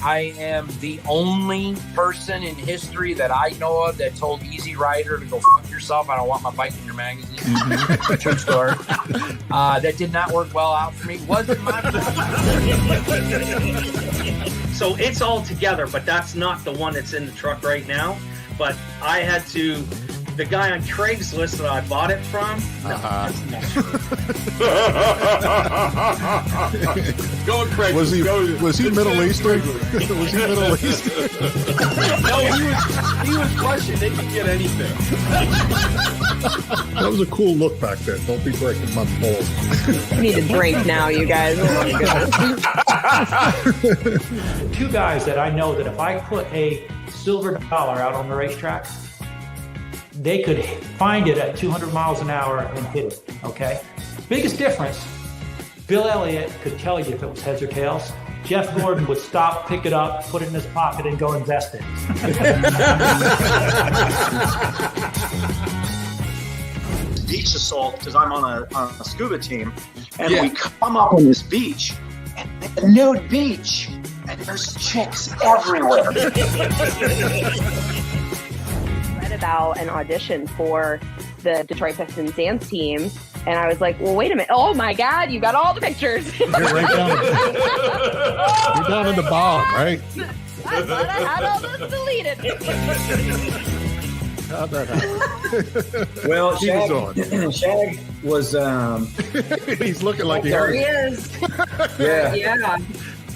I am the only person in history that I know of that told Easy Rider to go fuck yourself. I don't want my bike in your magazine. True story. That did not work well out for me. Wasn't my fault. So it's all together, but that's not the one that's in the truck right now. But I had to, the guy on Craigslist that I bought it from. Go with Craig. Was he Middle Eastern? Was he Middle Eastern? No, he was Russian. They can get anything. That was a cool look back then. Don't be breaking my balls. I need a drink now, you guys. Two guys that I know that if I put a silver dollar out on the racetrack, they could find it at 200 miles an hour and hit it, okay? Biggest difference, Bill Elliott could tell you if it was heads or tails. Jeff Gordon would stop, pick it up, put it in his pocket, and go invest it. Beach assault, because I'm on a scuba team, and we come up on this beach, and it's a nude beach, and there's chicks everywhere. Read about an audition for the Detroit Pistons dance team, and I was like, well, wait a minute. Oh my God, you got all the pictures. You're right down. You're down in the bottom, right? I thought I had all this deleted. How'd that happen? Well, He was on. Shag was He's looking like he There heard he it. is. yeah. Yeah.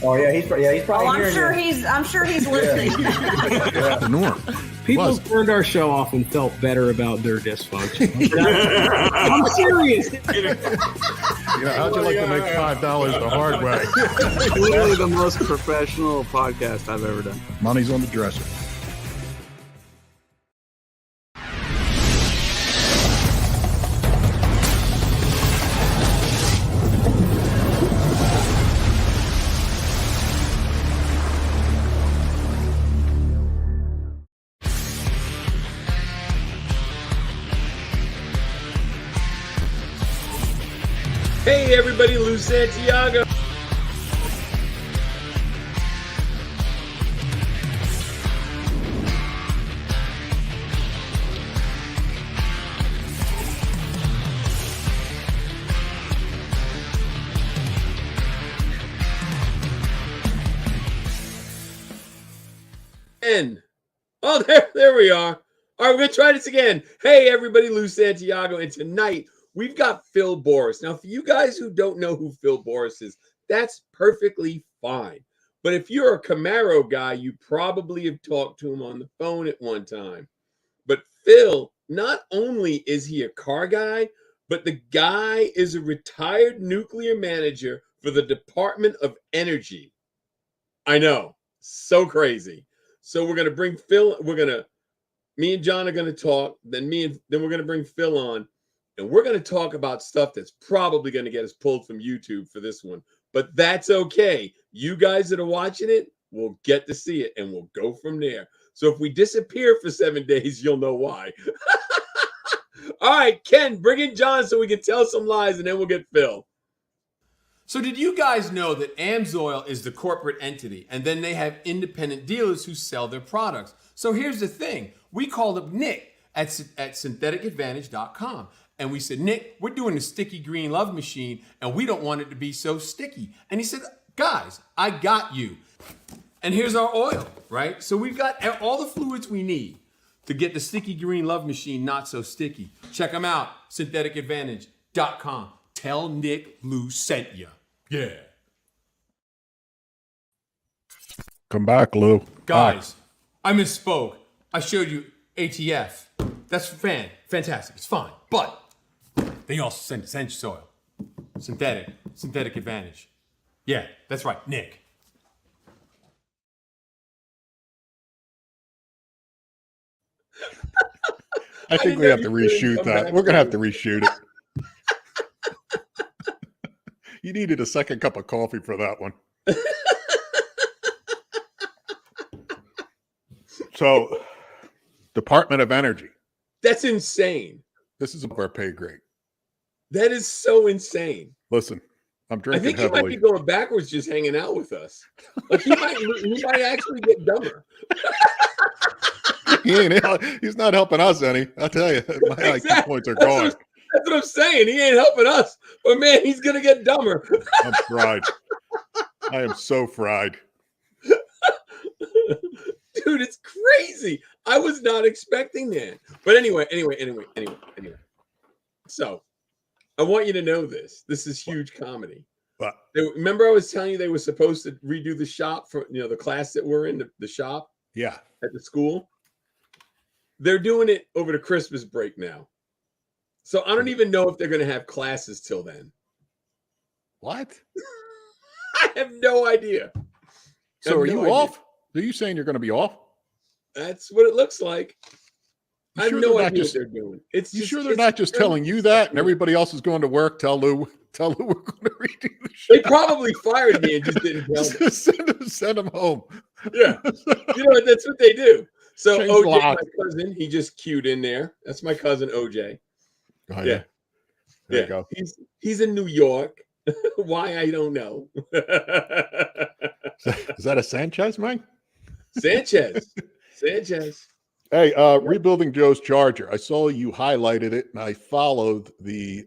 Oh yeah, he's probably I'm hearing sure you. I'm sure he's listening. The norm. People Was. turned our show off and felt better about their dysfunction. I'm serious. You know, how'd you like to make $5 the hard way? Literally the most professional podcast I've ever done. Money's on the dresser. Hey, everybody, Lou Santiago. Oh, there we are. All right, we're going to try this again. Hey, everybody, Lou Santiago. And tonight, we've got Phil Borris. Now, for you guys who don't know who Phil Borris is, that's perfectly fine. But if you're a Camaro guy, you probably have talked to him on the phone at one time. But Phil, not only is he a car guy, but the guy is a retired nuclear manager for the Department of Energy. I know, so crazy. So we're going to bring Phil, me and John are going to talk, then we're going to bring Phil on. And we're going to talk about stuff that's probably going to get us pulled from YouTube for this one. But that's okay. You guys that are watching it will get to see it, and we'll go from there. So if we disappear for 7 days, you'll know why. All right, Ken, bring in John so we can tell some lies, and then we'll get Phil. So did you guys know that AMSOIL is the corporate entity, and then they have independent dealers who sell their products? So here's the thing. We called up Nick at syntheticadvantage.com. And we said, Nick, we're doing the sticky green love machine, and we don't want it to be so sticky. And he said, guys, I got you. And here's our oil, right? So we've got all the fluids we need to get the sticky green love machine not so sticky. Check them out, syntheticadvantage.com. Tell Nick Lou sent you. Yeah. Come back, Lou. Guys, I misspoke. I showed you ATF. That's fantastic. It's fine. But they also send soil. Synthetic advantage. Yeah, that's right, Nick. I think we have to reshoot that. We're going to have to reshoot it. You needed a second cup of coffee for that one. So, Department of Energy. That's insane. This is our pay grade. That is so insane. Listen, I'm I drinking think he might heavily. be going backwards just hanging out with us. Like he might actually get dumber. He's not helping us any. I'll tell you, my IQ points are gone. That's what I'm saying. He ain't helping us. But man, he's gonna get dumber. I'm fried. I am so fried. Dude, it's crazy. I was not expecting that. But anyway. So I want you to know this. This is huge comedy. What? Remember I was telling you they were supposed to redo the shop for the class that we're in, the shop? Yeah. At the school. They're doing it over the Christmas break now. So I don't even know if they're going to have classes till then. What? I have no idea. So are you off? Are you saying you're going to be off? That's what it looks like. I have no idea what they're doing. You sure they're not just telling you that and everybody else is going to work? Tell Lou we're going to redo the show. They probably fired me and just didn't tell me. Send them home. Yeah. That's what they do. So Change OJ, lock. my cousin, he just queued in there. That's my cousin OJ. Oh, yeah. There you go. He's in New York. Why, I don't know. Is that a Sanchez, man? Sanchez. Hey, rebuilding Joe's Charger. I saw you highlighted it, and I followed the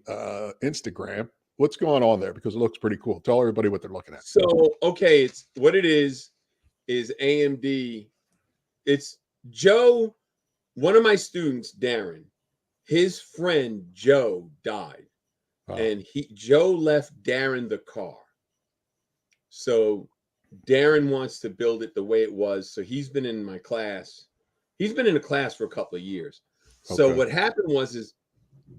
Instagram. What's going on there? Because it looks pretty cool. Tell everybody what they're looking at. So, okay, it's what it is AMD. It's Joe, one of my students, Darren. His friend Joe died, and Joe left Darren the car. So Darren wants to build it the way it was. So he's been in my class. He's been in a class for a couple of years. So what happened was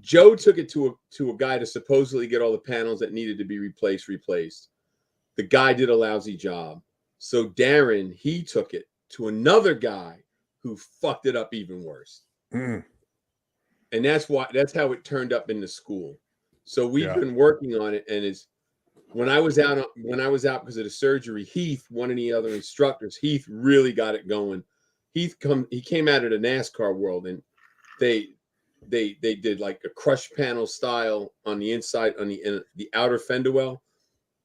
Joe took it to a guy to supposedly get all the panels that needed to be replaced. The guy did a lousy job. So Darren, he took it to another guy who fucked it up even worse. Mm. And that's how it turned up in the school. So we've been working on it, and when I was out because of the surgery, Heath, one of the other instructors, Heath really got it going. He came out of the NASCAR world, and they did like a crush panel style on the inside, on the outer fender well,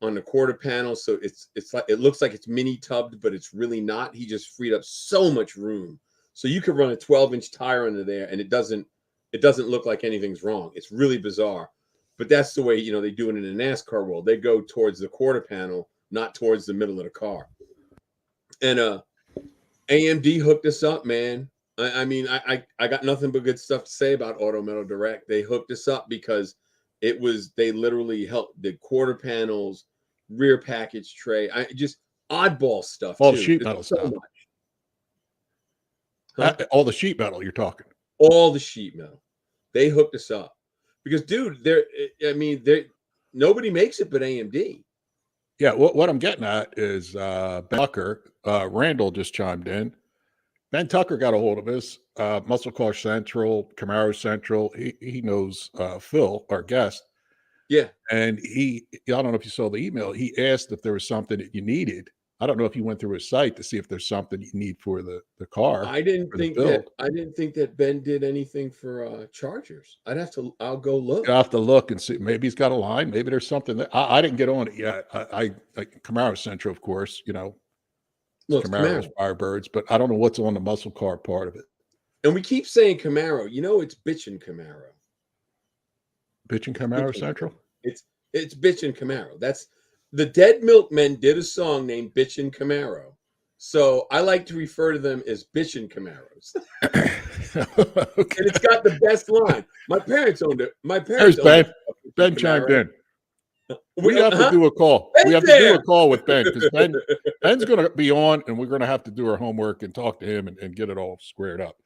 on the quarter panel. So it's like, it looks like it's mini tubbed, but it's really not. He just freed up so much room. So you could run a 12-inch tire under there, and it doesn't look like anything's wrong. It's really bizarre. But that's the way, they do it in the NASCAR world. They go towards the quarter panel, not towards the middle of the car. And AMD hooked us up, man. I got nothing but good stuff to say about Auto Metal Direct. They hooked us up because they literally helped the quarter panels, rear package tray. Just oddball stuff. All too. the sheet metal stuff. All the sheet metal you're talking. All the sheet metal. They hooked us up. Because, dude, nobody makes it but AMD. Yeah, what I'm getting at is Ben Tucker, Randall just chimed in. Ben Tucker got a hold of us, Muscle Car Central, Camaro Central. He knows Phil, our guest. Yeah. And I don't know if you saw the email, he asked if there was something that you needed. I don't know if you went through his site to see if there's something you need for the car. I didn't think that Ben did anything for chargers. I'll go look. I'll have to look and see. Maybe he's got a line. Maybe there's something that I didn't get on it yet. I like Camaro Central, of course, Camaro's Firebirds, but I don't know what's on the muscle car part of it. And we keep saying Camaro, it's bitchin' Camaro. Bitchin' Camaro Central? It's bitchin' Camaro. That's the Dead Milkmen did a song named Bitchin' Camaro. So I like to refer to them as bitchin' Camaros. Okay. And it's got the best line. My parents owned it. There's Ben. Ben chimed in. We have to do a call. We have to do a call with Ben because Ben's going to be on, and we're going to have to do our homework and talk to him and get it all squared up.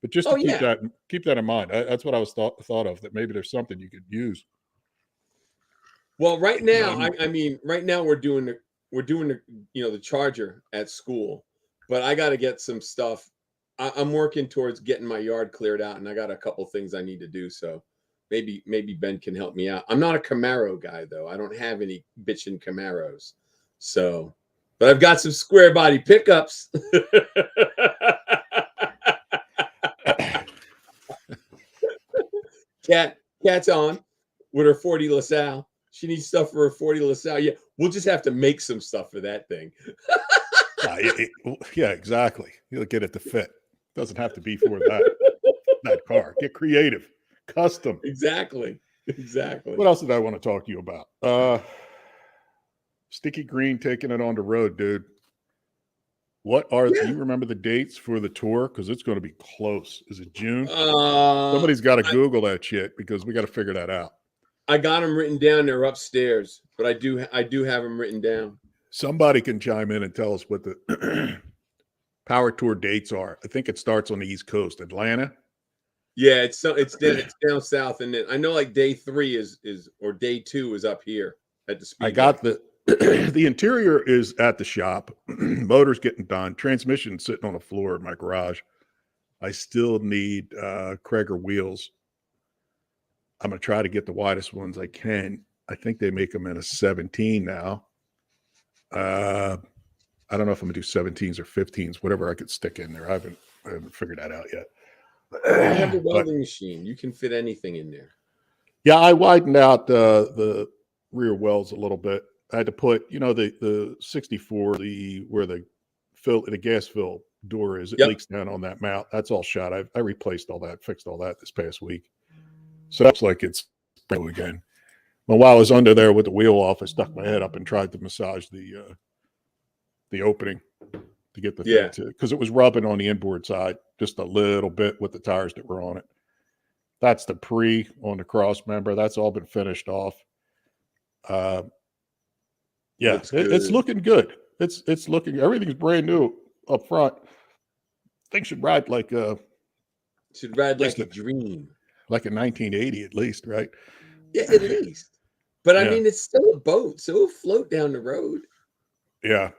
But just to keep that in mind. That's what I was thought of, that maybe there's something you could use. Well, right now, right now we're doing the charger at school, but I got to get some stuff. I'm working towards getting my yard cleared out, and I got a couple things I need to do. So maybe Ben can help me out. I'm not a Camaro guy though. I don't have any bitchin' Camaros. So, but I've got some square body pickups. Cat's on with her 40 LaSalle. She needs stuff for her 40 LaSalle. Yeah, we'll just have to make some stuff for that thing. Yeah, exactly. You'll get it to fit. Doesn't have to be for that car. Get creative, custom. Exactly. What else did I want to talk to you about? Sticky Green taking it on the road, dude. What are do you remember the dates for the tour? Because it's going to be close. Is it June? Somebody's got to Google that shit because we got to figure that out. I got them written down. They're upstairs, but I do have them written down. Somebody can chime in and tell us what the Power Tour dates are. I think it starts on the East Coast, Atlanta. Yeah, it's down south, and then I know like day 3 is or day 2 is up here at the speed. I got the interior is at the shop. Motor's getting done. Transmission sitting on the floor in my garage. I still need Krager wheels. I'm gonna try to get the widest ones I can. I think they make them in a 17 now. I don't know if I'm gonna do 17s or 15s, whatever I could stick in there. I haven't figured that out yet. I have a welding machine. You can fit anything in there. Yeah, I widened out the rear wells a little bit. I had to put, the 64, where the gas fill door is. It leaks down on that mount. That's all shot. I replaced all that, fixed all that this past week. So that's like it's new again. Well, while I was under there with the wheel off, I stuck my head up and tried to massage the opening to get the thing to, because it was rubbing on the inboard side just a little bit with the tires that were on it. That's the pre on the cross member. That's all been finished off. Yeah, it's looking good. It's looking, everything's brand new up front. Things should ride like a dream. Like in 1980 at least, right? Yeah, at least. But I mean, it's still a boat, so it'll float down the road. Yeah.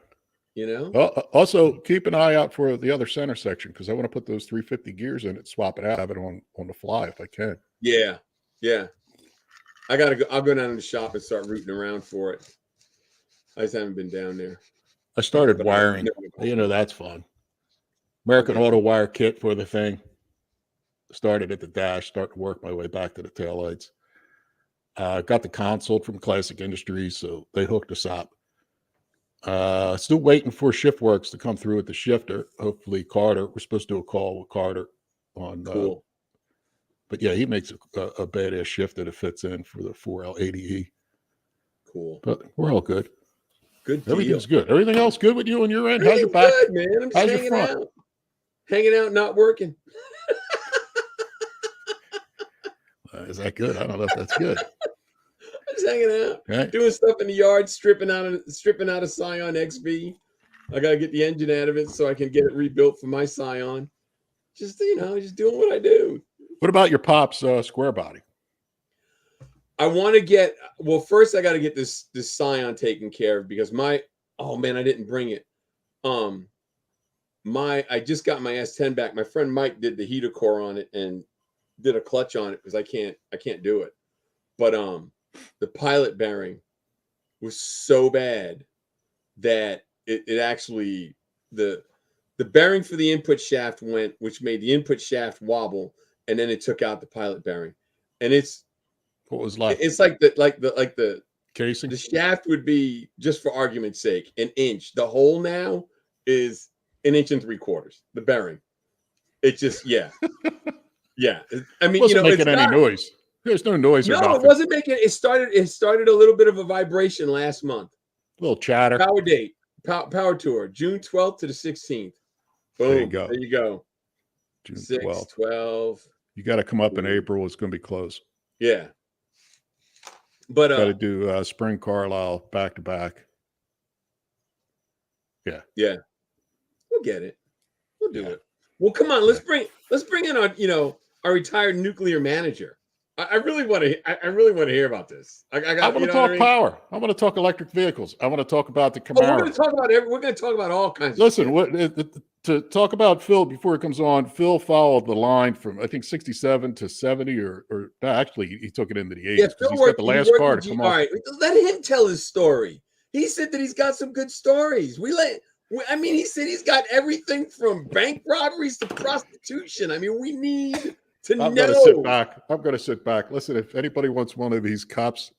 Also, keep an eye out for the other center section because I want to put those 350 gears in it, swap it out, have it on the fly if I can. Yeah. I gotta go. I'll go down to the shop and start rooting around for it. I just haven't been down there. I started wiring. That's fun. American Auto wire kit for the thing. Started at the dash, start to work my way back to the taillights. Got the console from Classic Industries, so they hooked us up. Still waiting for ShiftWorks to come through with the shifter. Hopefully Carter, we're supposed to do a call with Carter on cool. But yeah, he makes a badass shifter that fits in for the 4L80E. Cool. But we're all good. Good. Everything's good. Everything else good with you on your end? How's your back? Good, man. I'm just hanging out, not working. Is that good? I don't know if that's good. I'm just hanging out, doing stuff in the yard, stripping out a Scion XV. I gotta get the engine out of it so I can get it rebuilt for my Scion. Just just doing what I do. What about your pop's square body? I want to get first I got to get this Scion taken care of because I didn't bring it. I just got my S10 back. My friend Mike did the heater core on it and did a clutch on it because I can't do it. But the pilot bearing was so bad that it actually the bearing for the input shaft went, which made the input shaft wobble, and then it took out the pilot bearing. And what was left? It's like the casing. The shaft would be, just for argument's sake, 1 inch. The hole now is 1 3/4 inches. The bearing. It just yeah. I mean, it wasn't making any noise. There's no noise. No, it wasn't making. It started a little bit of a vibration last month. A little chatter. Power date. Power tour. June 12th to the 16th. Boom. There you go. June 12. You got to come up in April. It's going to be close. Yeah. But got to do Spring Carlisle back to back. Yeah. We'll get it. We'll do it. Well, come on. Let's bring in our retired nuclear manager. I really want to hear about this. I want to talk power. I want to talk electric vehicles. I want to talk about the Camaro. We're going to talk about all kinds. Listen, to talk about Phil before it comes on. Phil followed the line from I think 67 to 70, or actually he took it into the 80s. Yeah, Phil he's got the last car to come on. All right, let him tell his story. He said that he's got some good stories. He said he's got everything from bank robberies to prostitution. I mean, we need to know. I'm going to sit back. Listen, if anybody wants one of these cops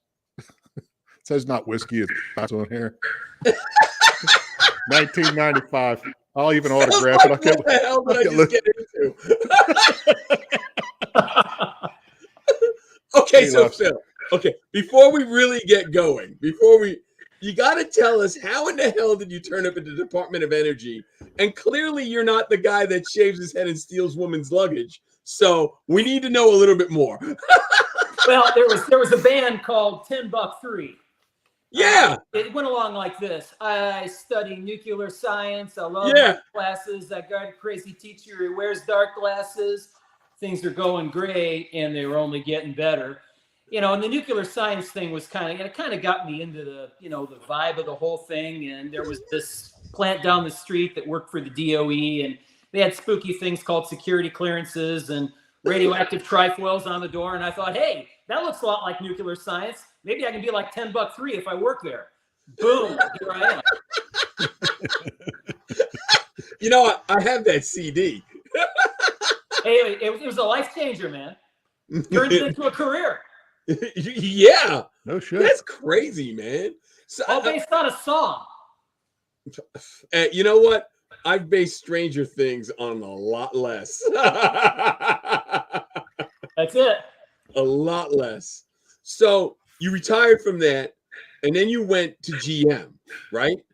says not whiskey. It's not on here. 1995. I'll even autograph it. What the hell did I just get into? Okay, so Phil. Okay, before we really get going, you got to tell us how in the hell did you turn up at the Department of Energy? And clearly, you're not the guy that shaves his head and steals women's luggage. So we need to know a little bit more. Well, there was a band called $10-3. Yeah. It went along like this. I study nuclear science. I love classes. I got a crazy teacher who wears dark glasses. Things are going great, and they were only getting better. And the nuclear science thing was kind of got me into the vibe of the whole thing. And there was this plant down the street that worked for the DOE, and they had spooky things called security clearances and radioactive trifoils on the door. And I thought, hey, that looks a lot like nuclear science. Maybe I can be like $10-3 if I work there. Boom, here I am. I have that CD. Hey, it was a life changer, man. Turned it into a career. Yeah. No shit. That's crazy, man. So, all based on a song. You know what? I've based Stranger Things on a lot less. That's it. A lot less. So you retired from that, and then you went to GM, right?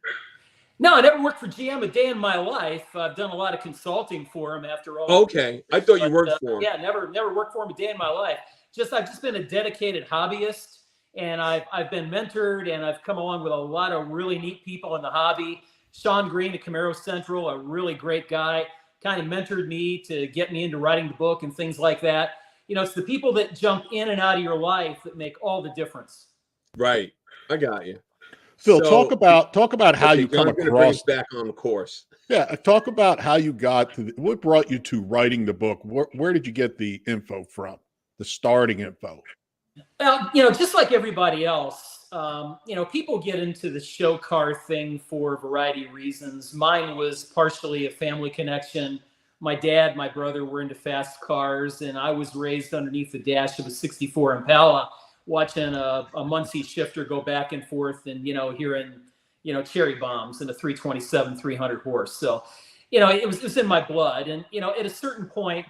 No, I never worked for GM a day in my life. I've done a lot of consulting for them after all. Okay, I thought you worked for them. Yeah, never worked for them a day in my life. I've just been a dedicated hobbyist, and I've been mentored, and I've come along with a lot of really neat people in the hobby. Sean Green at Camaros Central, a really great guy, kind of mentored me to get me into writing the book and things like that. It's the people that jump in and out of your life that make all the difference. Right. I got you. Phil, talk about how you come across back on the course. Yeah, talk about how you got to what brought you to writing the book. Where did you get the info from? The starting info. Well, just like everybody else, people get into the show car thing for a variety of reasons. Mine was partially a family connection. My dad, my brother were into fast cars, and I was raised underneath the dash of a 64 Impala, watching a Muncie shifter go back and forth and, hearing, cherry bombs in a 327, 300 horse. So, it was in my blood. And, at a certain point,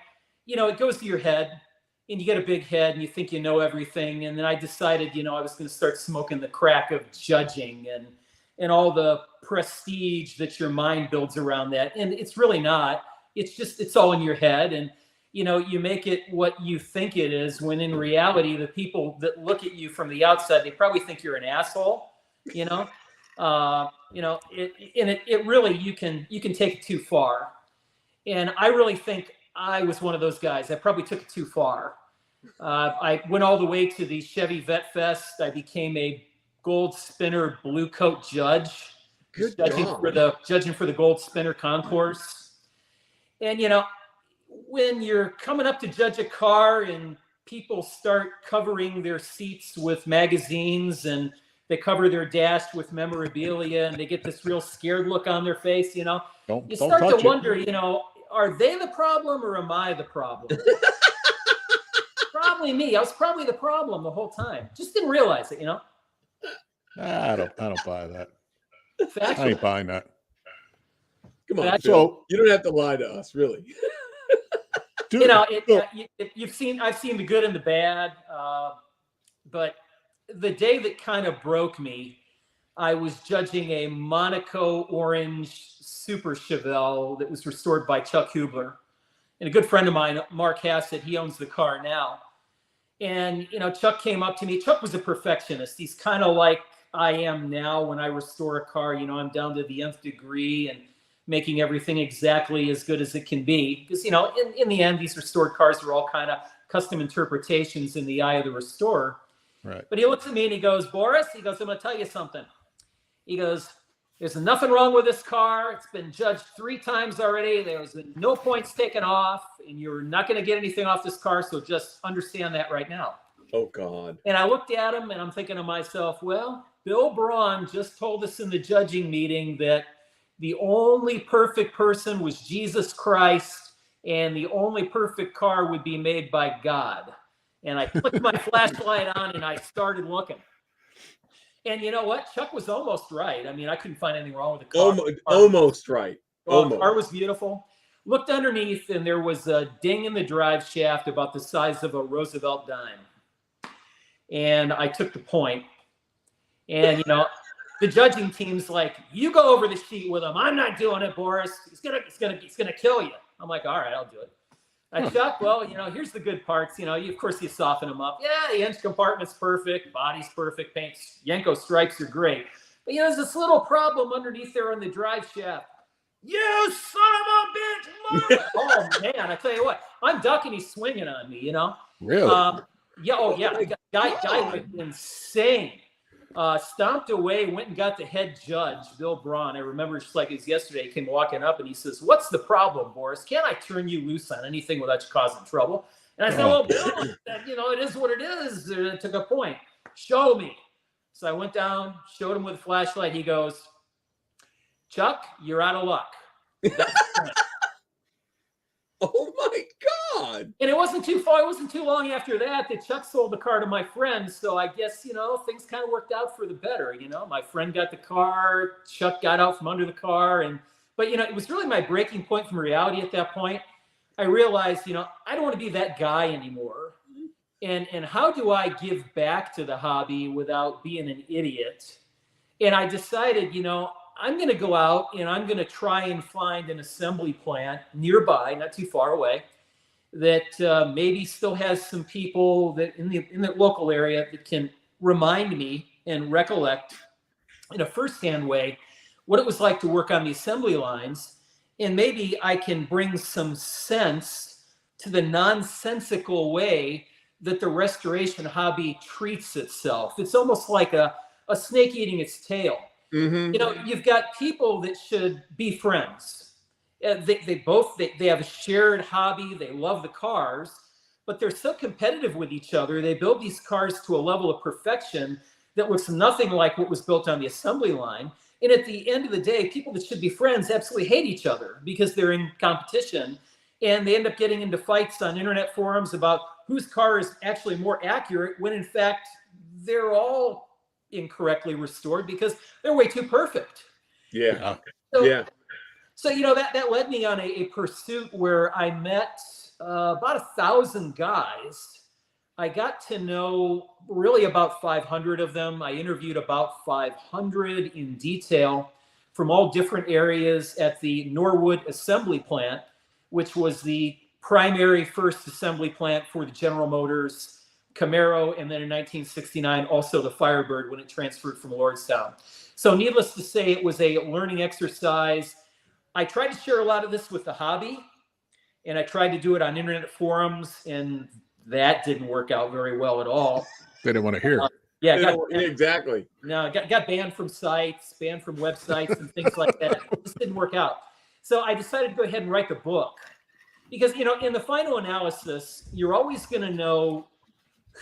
it goes to your head and you get a big head and you think you know everything. And then I decided, I was going to start smoking the crack of judging and all the prestige that your mind builds around that. And it's really not. It's all in your head. And, you make it what you think it is, when in reality, the people that look at you from the outside, they probably think you're an asshole, it really, you can take it too far. And I really think I was one of those guys. I probably took it too far. I went all the way to the Chevy Vet Fest. I became a gold spinner blue coat judge, judging for the gold spinner concourse. And, when you're coming up to judge a car and people start covering their seats with magazines and they cover their dash with memorabilia and they get this real scared look on their face, you start to wonder, are they the problem or am I the problem? Probably me. I was probably the problem the whole time. Just didn't realize it, I don't buy that. Factual. I ain't buying that. Come on, Phil. You don't have to lie to us, really. Dude, I've seen the good and the bad, but the day that kind of broke me, I was judging a Monaco orange Super Chevelle that was restored by Chuck Hubler, and a good friend of mine, Mark Hassett, he owns the car now. And Chuck came up to me. Chuck was a perfectionist. He's kind of like I am now when I restore a car. I'm down to the nth degree and making everything exactly as good as it can be. Because, in the end, these restored cars are all kind of custom interpretations in the eye of the restorer. Right. But he looks at me and he goes, Boris, I'm going to tell you something. He goes, there's nothing wrong with this car. It's been judged 3 times already. There's been no points taken off, and you're not going to get anything off this car. So just understand that right now. Oh, God. And I looked at him and I'm thinking to myself, well, Bill Braun just told us in the judging meeting that the only perfect person was Jesus Christ, and the only perfect car would be made by God. And I clicked my flashlight on and I started looking. And you know what? Chuck was almost right. I mean, I couldn't find anything wrong with the car. Almost right. The car was beautiful. Looked underneath, and there was a ding in the drive shaft about the size of a Roosevelt dime. And I took the point. And, you know, the judging team's like, you go over the sheet with him. I'm not doing it, Boris. It's gonna kill you. I'm like, all right, I'll do it. Chuck, well, you know, here's the good parts. You know, of course, you soften them up. Yeah, the engine compartment's perfect. Body's perfect. Paint's, Yenko stripes are great. But, you know, there's this little problem underneath there on the drive shaft. You son of a bitch! Oh, man, I tell you what. I'm ducking. He's swinging on me, you know? Really? Yeah. Guy went insane. Stomped away, went and got the head judge, Bill Braun. I remember just like it was yesterday. He came walking up and he says, "What's the problem, Boris? Can't I turn you loose on anything without you causing trouble?" And I said, "Well, Bill, you know, it is what it is." And I took a point. Show me. So I went down, showed him with a flashlight. He goes, "Chuck, you're out of luck." Oh my God. And it wasn't too far. It wasn't too long after that Chuck sold the car to my friend. So I guess, you know, things kind of worked out for the better. You know, my friend got the car, Chuck got out from under the car. But, you know, it was really my breaking point from reality at that point. I realized, you know, I don't want to be that guy anymore. And how do I give back to the hobby without being an idiot? And I decided, you know, I'm going to go out and I'm going to try and find an assembly plant nearby, not too far away, that maybe still has some people that in the local area that can remind me and recollect in a firsthand way what it was like to work on the assembly lines. And maybe I can bring some sense to the nonsensical way that the restoration hobby treats itself. It's almost like a snake eating its tail. Mm-hmm. You know, you've got people that should be friends. They have a shared hobby. They love the cars, but they're so competitive with each other. They build these cars to a level of perfection that looks nothing like what was built on the assembly line. And at the end of the day, people that should be friends absolutely hate each other because they're in competition. And they end up getting into fights on internet forums about whose car is actually more accurate when in fact they're all incorrectly restored because they're way too perfect. Yeah. So you know, that led me on a pursuit where I met about 1,000 guys. I got to know really about 500 of them. I interviewed about 500 in detail from all different areas at the Norwood assembly plant, which was the primary first assembly plant for the General Motors Camaro, and then in 1969, also the Firebird when it transferred from Lordstown. So needless to say, it was a learning exercise. I tried to share a lot of this with the hobby, and I tried to do it on internet forums, and that didn't work out very well at all. They didn't want to hear. Exactly. No, got banned from sites, banned from websites and things like that. It just didn't work out. So I decided to go ahead and write the book. Because, you know, in the final analysis, you're always going to know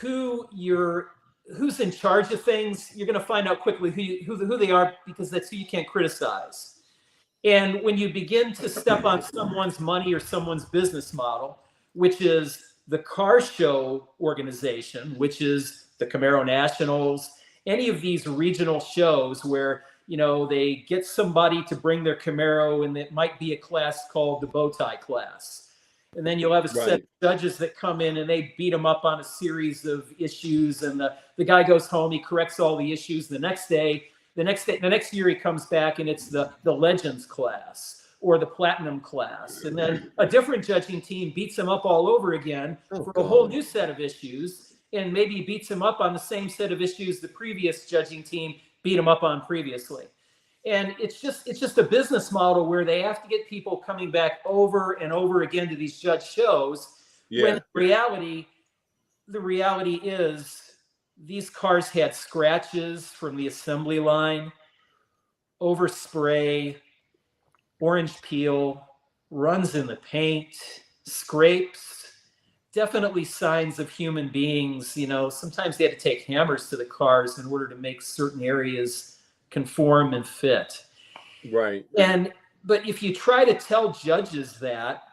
who's in charge of things. You're going to find out quickly who they are, because that's who you can't criticize. And when you begin to step on someone's money or someone's business model, which is the car show organization, which is the Camaro Nationals, any of these regional shows where, you know, they get somebody to bring their Camaro, and it might be a class called the bow tie class. And then you'll have a set of judges that come in and they beat them up on a series of issues. And the guy goes home, he corrects all the issues. The next year he comes back and it's the Legends class or the Platinum class. And then a different judging team beats him up all over again for a whole new set of issues. And maybe beats him up on the same set of issues the previous judging team beat him up on previously. And it's just a business model where they have to get people coming back over and over again to these judge shows. Yeah. When the reality is these cars had scratches from the assembly line, overspray, orange peel, runs in the paint, scrapes, definitely signs of human beings. You know, sometimes they had to take hammers to the cars in order to make certain areas conform and fit. Right. But if you try to tell judges that,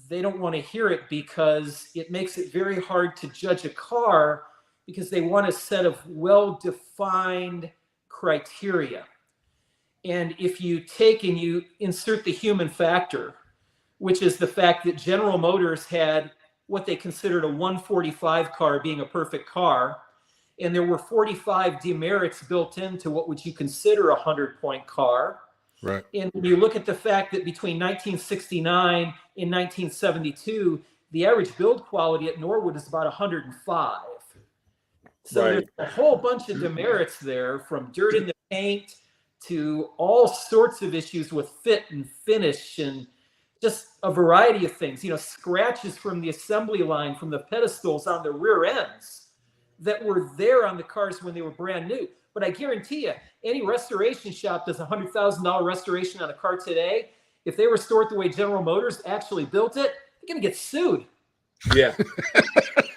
they don't want to hear it because it makes it very hard to judge a car, because they want a set of well-defined criteria. And if you take and you insert the human factor, which is the fact that General Motors had what they considered a 145 car being a perfect car, and there were 45 demerits built into what would you consider a 100-point car. Right. And when you look at the fact that between 1969 and 1972, the average build quality at Norwood is about 105. So there's a whole bunch of demerits there, from dirt in the paint to all sorts of issues with fit and finish and just a variety of things. You know, scratches from the assembly line, from the pedestals on the rear ends that were there on the cars when they were brand new. But I guarantee you, any restoration shop does a $100,000 restoration on a car today. If they restore it the way General Motors actually built it, they're going to get sued. Yeah.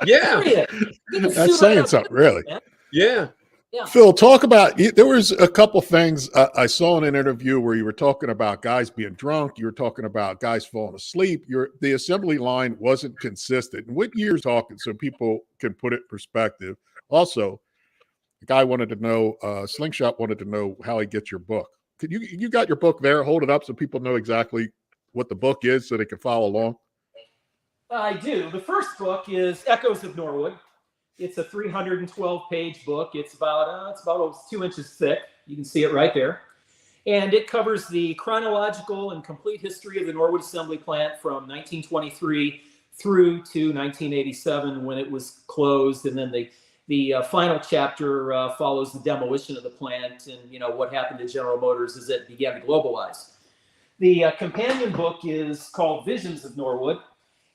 Yeah. That's saying something, really. Yeah. Yeah. Phil, talk about, there was a couple things I saw in an interview where you were talking about guys being drunk. You were talking about guys falling asleep. The assembly line wasn't consistent. And what year's talking, so people can put it in perspective. Also, the guy wanted to know, Slingshot wanted to know how he gets your book. Could you got your book there? Hold it up so people know exactly what the book is so they can follow along. I do. The first book is Echoes of Norwood. It's a 312-page book. It's about 2 inches thick. You can see it right there. And it covers the chronological and complete history of the Norwood Assembly Plant from 1923 through to 1987 when it was closed. And then the final chapter follows the demolition of the plant and, you know, what happened to General Motors as it began to globalize. The companion book is called Visions of Norwood.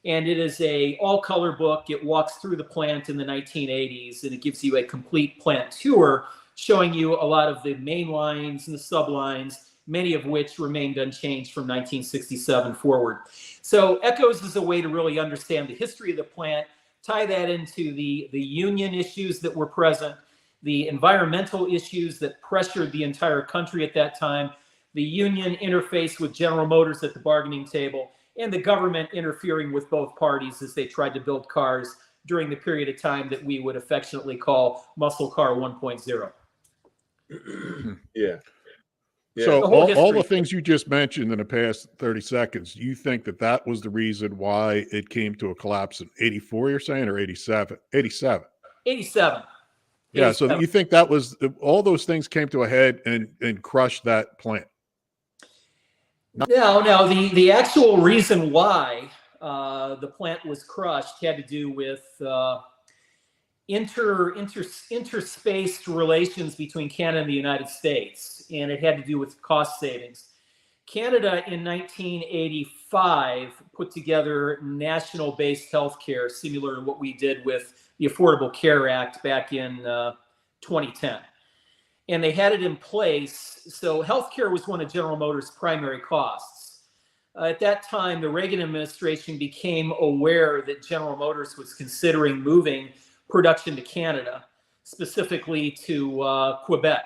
And it is a all-color book. It walks through the plant in the 1980s, and it gives you a complete plant tour, showing you a lot of the main lines and the sublines, many of which remained unchanged from 1967 forward. So Echoes is a way to really understand the history of the plant, tie that into the union issues that were present, the environmental issues that pressured the entire country at that time, the union interface with General Motors at the bargaining table, and the government interfering with both parties as they tried to build cars during the period of time that we would affectionately call Muscle Car 1.0. Yeah. So all the things you just mentioned in the past 30 seconds, you think that was the reason why it came to a collapse in 84, you're saying, or 87? 87. 87. Yeah, so you think that was all those things came to a head and crushed that plant? No. The actual reason why the plant was crushed had to do with interspaced relations between Canada and the United States, and it had to do with cost savings. Canada in 1985 put together national-based health care, similar to what we did with the Affordable Care Act back in 2010. And they had it in place. So healthcare was one of General Motors' primary costs. At that time, the Reagan administration became aware that General Motors was considering moving production to Canada, specifically to Quebec.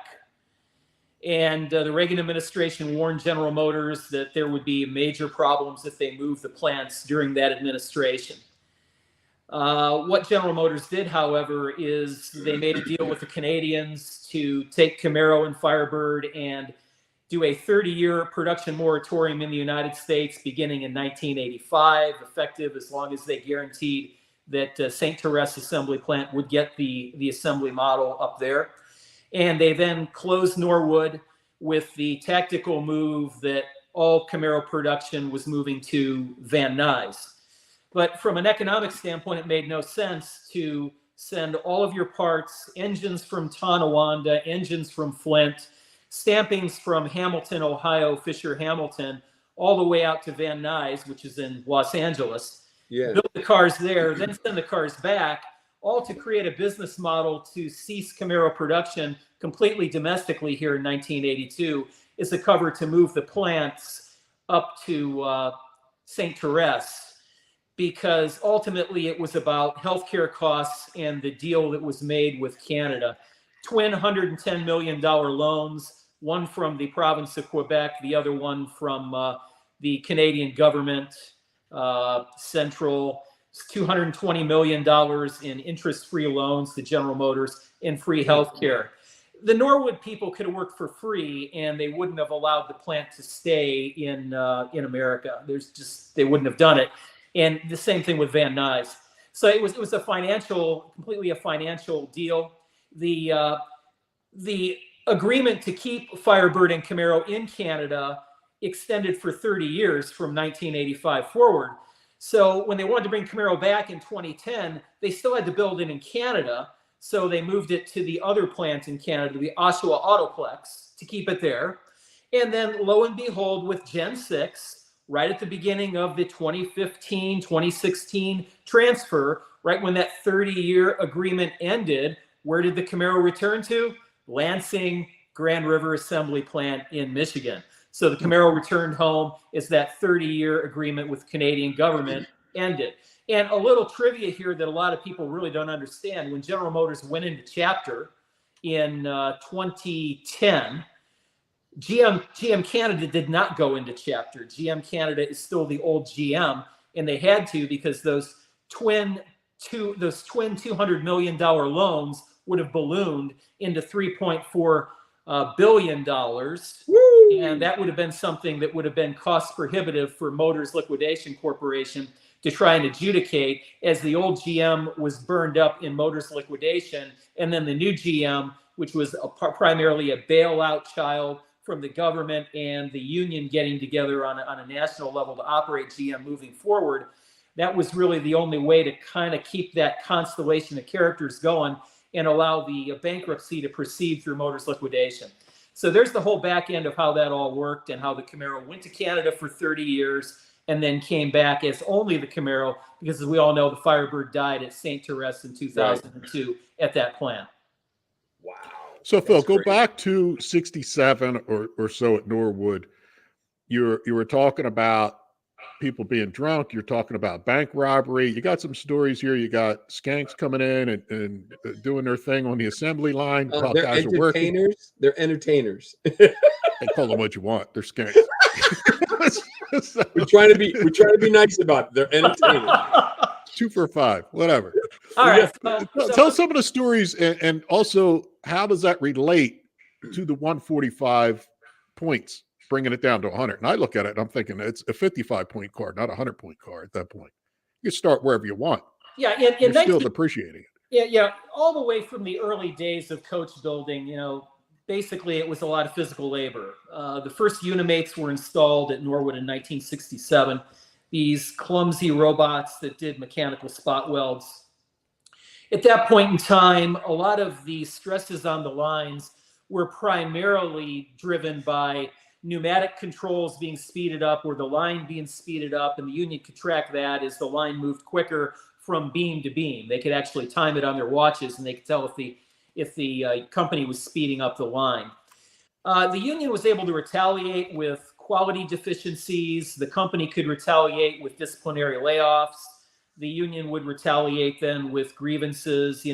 And the Reagan administration warned General Motors that there would be major problems if they moved the plants during that administration. What General Motors did, however, is they made a deal with the Canadians to take Camaro and Firebird and do a 30-year production moratorium in the United States beginning in 1985, effective as long as they guaranteed that St. Therese assembly plant would get the assembly model up there. And they then closed Norwood with the tactical move that all Camaro production was moving to Van Nuys. But from an economic standpoint, it made no sense to send all of your parts, engines from Tonawanda, engines from Flint, stampings from Hamilton, Ohio, Fisher Hamilton, all the way out to Van Nuys, which is in Los Angeles. Yeah. Build the cars there, then send the cars back, all to create a business model to cease Camaro production completely domestically here in 1982 is a cover to move the plants up to St. Therese. Because ultimately it was about healthcare costs and the deal that was made with Canada. Twin $110 million loans, one from the province of Quebec, the other one from the Canadian government, central, $220 million in interest-free loans to General Motors and free healthcare. the Norwood people could have worked for free, and they wouldn't have allowed the plant to stay in America. They wouldn't have done it. And the same thing with Van Nuys. So it was completely a financial deal. The agreement to keep Firebird and Camaro in Canada extended for 30 years from 1985 forward. So when they wanted to bring Camaro back in 2010, they still had to build it in Canada. So they moved it to the other plant in Canada, the Oshawa Autoplex, to keep it there. And then lo and behold, with Gen 6, right at the beginning of the 2015, 2016 transfer, right when that 30-year agreement ended, where did the Camaro return to? Lansing Grand River Assembly Plant in Michigan. So the Camaro returned home as that 30-year agreement with the Canadian government ended. And a little trivia here that a lot of people really don't understand. When General Motors went into chapter in 2010, GM Canada did not go into chapter. GM Canada is still the old GM, and they had to because those twin $200 million loans would have ballooned into $3.4 billion. Woo! And that would have been something that would have been cost prohibitive for Motors Liquidation Corporation to try and adjudicate, as the old GM was burned up in Motors Liquidation, and then the new GM, which was primarily a bailout child from the government and the union getting together on a national level to operate GM moving forward. That was really the only way to kind of keep that constellation of characters going and allow the bankruptcy to proceed through Motors Liquidation. So there's the whole back end of how that all worked and how the Camaro went to Canada for 30 years and then came back as only the Camaro, because as we all know, the Firebird died at St. Therese in 2002 at that plant. Wow. So Phil, go back to 67 or so at Norwood. You were talking about people being drunk. You're talking about bank robbery. You got some stories here. You got skanks coming in and doing their thing on the assembly line. While They're guys are working. They're entertainers. Hey, call them what you want. They're skanks. We're trying to be nice about it. They're entertainers. 2 for 5, whatever. All right. Tell some of the stories, and also how does that relate to the 145 points, bringing it down to 100? And I look at it and I'm thinking it's a 55-point card, not a 100-point card at that point. You start wherever you want. Yeah, you're still depreciating it. Yeah. All the way from the early days of coach building, basically it was a lot of physical labor. The first Unimates were installed at Norwood in 1967. These clumsy robots that did mechanical spot welds. At that point in time, a lot of the stresses on the lines were primarily driven by pneumatic controls being speeded up, or the line being speeded up, and the union could track that as the line moved quicker from beam to beam. They could actually time it on their watches, and they could tell if the company was speeding up the line. The union was able to retaliate with quality deficiencies. The company could retaliate with disciplinary layoffs. The union would retaliate then with grievances. The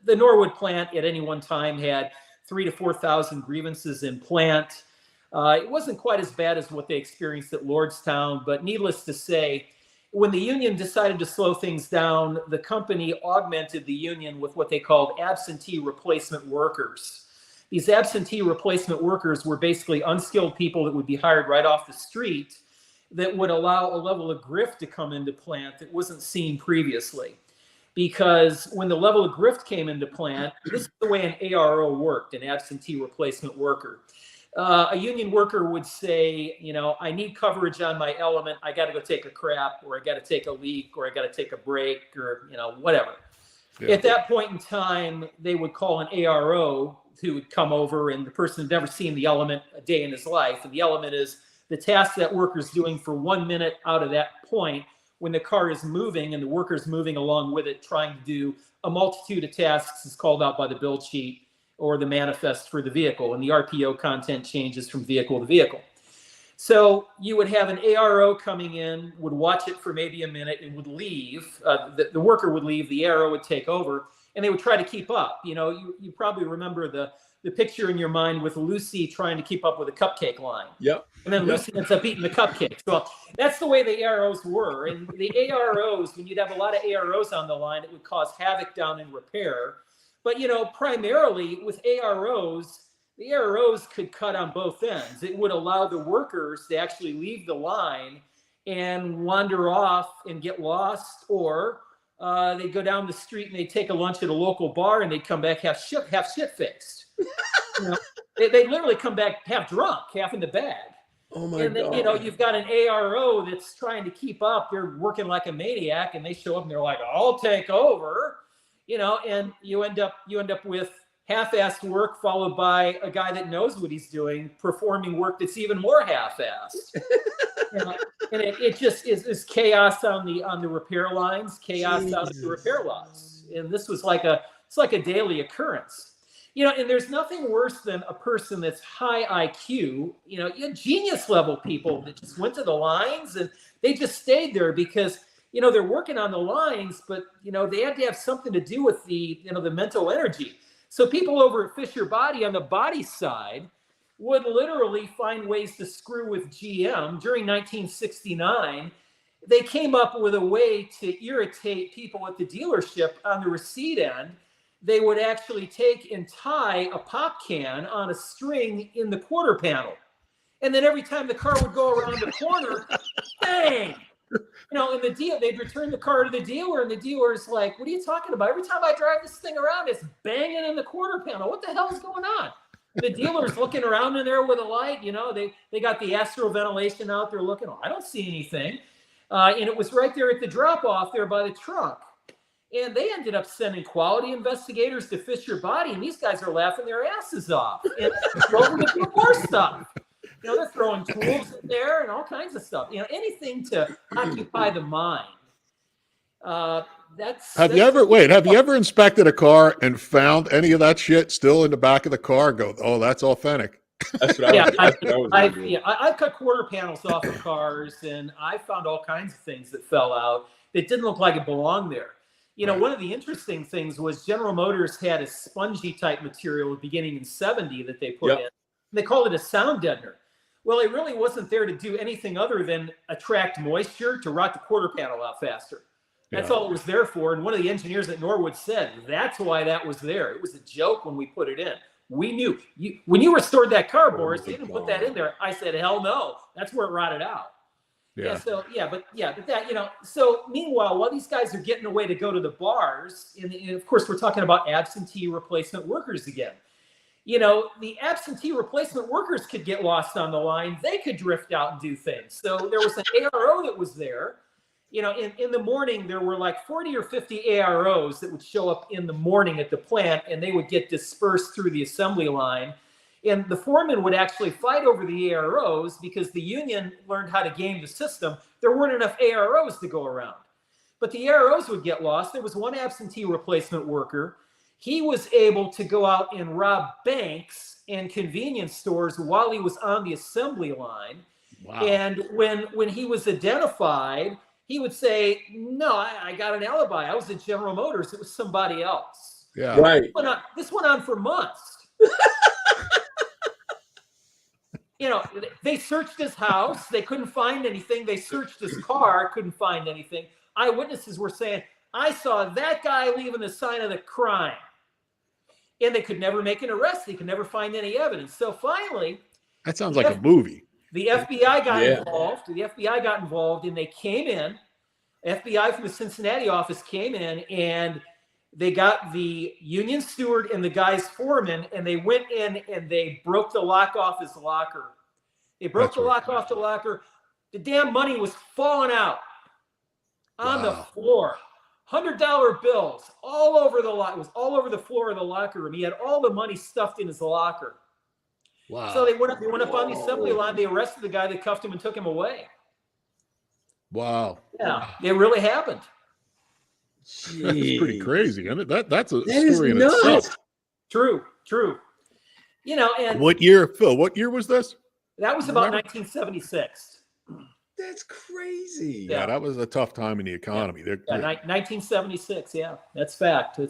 Norwood plant at any one time had 3,000 to 4,000 grievances in plant. It wasn't quite as bad as what they experienced at Lordstown, but needless to say, when the union decided to slow things down, the company augmented the union with what they called absentee replacement workers. These absentee replacement workers were basically unskilled people that would be hired right off the street that would allow a level of grift to come into plant that wasn't seen previously. Because when the level of grift came into plant, this is the way an ARO worked, an absentee replacement worker. A union worker would say, I need coverage on my element. I got to go take a crap, or I got to take a leak, or I got to take a break, or, whatever. Yeah. At that point in time, they would call an ARO who would come over, and the person had never seen the element a day in his life. And the element is the task that worker's doing for 1 minute out of that point when the car is moving and the worker's moving along with it, trying to do a multitude of tasks is called out by the build sheet or the manifest for the vehicle. And the RPO content changes from vehicle to vehicle. So you would have an ARO coming in, would watch it for maybe a minute, and would leave. The worker would leave, the ARO would take over, and they would try to keep up. You probably remember the picture in your mind with Lucy trying to keep up with a cupcake line. Yep. And then Lucy ends up eating the cupcakes. Well, that's the way the AROs were. And the AROs, when you'd have a lot of AROs on the line, it would cause havoc down in repair. But, you know, primarily with AROs, the AROs could cut on both ends. It would allow the workers to actually leave the line and wander off and get lost, or they go down the street and they take a lunch at a local bar and they come back half shit faced. You know, they literally come back half drunk, half in the bag. Oh my and then, God. you know, you've got an ARO that's trying to keep up. They're working like a maniac, and they show up and they're like, "I'll take over," you know, and you end up with half-assed work followed by a guy that knows what he's doing performing work that's even more half-assed. You know, and it just is chaos on the repair lines, chaos out of the repair lots. And this was like a daily occurrence. You know, and there's nothing worse than a person that's high IQ, you know, genius level people that just went to the lines and they just stayed there because, you know, they're working on the lines, but, you know, they had to have something to do with the, you know, the mental energy. So people over at Fisher Body on the body side would literally find ways to screw with GM. During 1969, they came up with a way to irritate people at the dealership on the receipt end. They would actually take and tie a pop can on a string in the quarter panel. And then every time the car would go around the corner, bang! You know, and they'd return the car to the dealer, and the dealer's like, "What are you talking about? Every time I drive this thing around, it's banging in the quarter panel. What the hell is going on?" The dealer's looking around in there with a light, you know, they got the astro ventilation out there looking, "Oh, I don't see anything." And it was right there at the drop-off there by the trunk. And they ended up sending quality investigators to Fisher Body, and these guys are laughing their asses off and going to do more stuff. You know, they're throwing tools in there and all kinds of stuff. You know, anything to occupy the mind. Have you ever inspected a car and found any of that shit still in the back of the car? Go, oh, that's authentic. That's what I've cut quarter panels off of cars, and I found all kinds of things that fell out that didn't look like it belonged there. You know, one of the interesting things was General Motors had a spongy type material beginning in 70 that they put in. And they called it a sound deadener. Well, it really wasn't there to do anything other than attract moisture to rot the quarter panel out faster. That's all it was there for. And one of the engineers at Norwood said, that's why that was there. It was a joke when we put it in. We knew. When you restored that car, Boris, they didn't put that in there. I said, hell no. That's where it rotted out. But that, you know, so meanwhile, while these guys are getting away to go to the bars, and of course, we're talking about absentee replacement workers again. You know, the absentee replacement workers could get lost on the line. They could drift out and do things. So there was an ARO that was there. You know, in the morning, there were like 40 or 50 AROs that would show up in the morning at the plant, and they would get dispersed through the assembly line. And the foreman would actually fight over the AROs because the union learned how to game the system. There weren't enough AROs to go around. But the AROs would get lost. There was one absentee replacement worker. He was able to go out and rob banks and convenience stores while he was on the assembly line. Wow. And when he was identified, he would say, "No, I got an alibi. I was at General Motors. It was somebody else." Yeah, right. This went on for months. You know, they searched his house. They couldn't find anything. They searched his car. Couldn't find anything. Eyewitnesses were saying, "I saw that guy leaving the sign of the crime." And they could never make an arrest. They could never find any evidence. So finally, that sounds like a movie. The FBI got involved. The FBI got involved, and they came in. FBI from the Cincinnati office came in, and they got the union steward and the guy's foreman, and they went in and they broke the lock off his locker. They broke the lock off the locker. The damn money was falling out on the floor. $100 bills all over the locker. It was all over the floor of the locker room. He had all the money stuffed in his locker. Wow. So they went up on the assembly line. They arrested the guy. They cuffed him and took him away. Wow. Yeah, it really happened. Jeez. That's pretty crazy, isn't it? That's a story in itself. True. You know, and what year, Phil? What year was this? That was about 1976. That's crazy. Yeah, that was a tough time in the economy. 1976. Yeah, that's fact.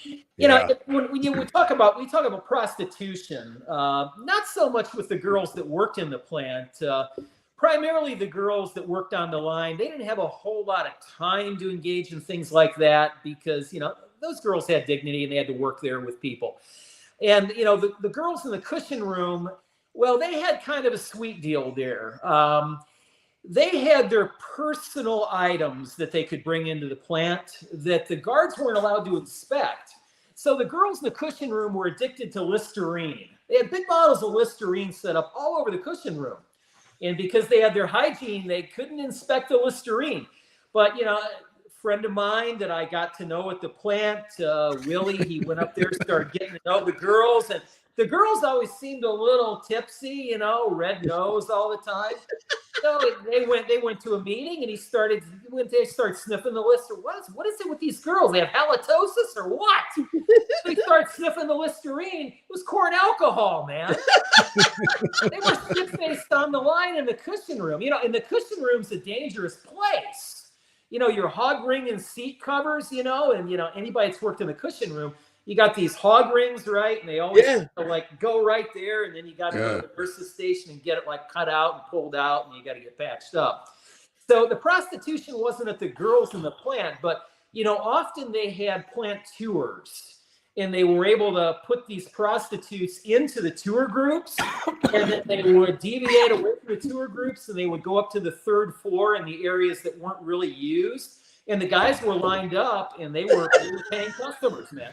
You know, when we talk about prostitution, not so much with the girls that worked in the plant. Primarily the girls that worked on the line, they didn't have a whole lot of time to engage in things like that because, you know, those girls had dignity and they had to work there with people. And, you know, the girls in the cushion room, well, they had kind of a sweet deal there. They had their personal items that they could bring into the plant that the guards weren't allowed to inspect. So the girls in the cushion room were addicted to Listerine. They had big bottles of Listerine set up all over the cushion room. And because they had their hygiene, they couldn't inspect the Listerine. But, you know, a friend of mine that I got to know at the plant, Willie, he went up there, started getting to know the girls. And the girls always seemed a little tipsy, you know, red nose all the time. So they went to a meeting and they started sniffing the list. What is it with these girls? They have halitosis or what? They started sniffing the Listerine. It was corn alcohol, man. They were shit-faced on the line in the cushion room. You know, and the cushion room's a dangerous place. You know, your hog ring and seat covers, you know, and, you know, anybody that's worked in the cushion room, you got these hog rings, right? And they always like go right there, and then you got to go to the nurse's station and get it like cut out and pulled out, and you got to get patched up. So the prostitution wasn't at the girls in the plant, but, you know, often they had plant tours, and they were able to put these prostitutes into the tour groups, and then they would deviate away from the tour groups, and they would go up to the third floor in the areas that weren't really used, and the guys were lined up, and they were paying customers, man.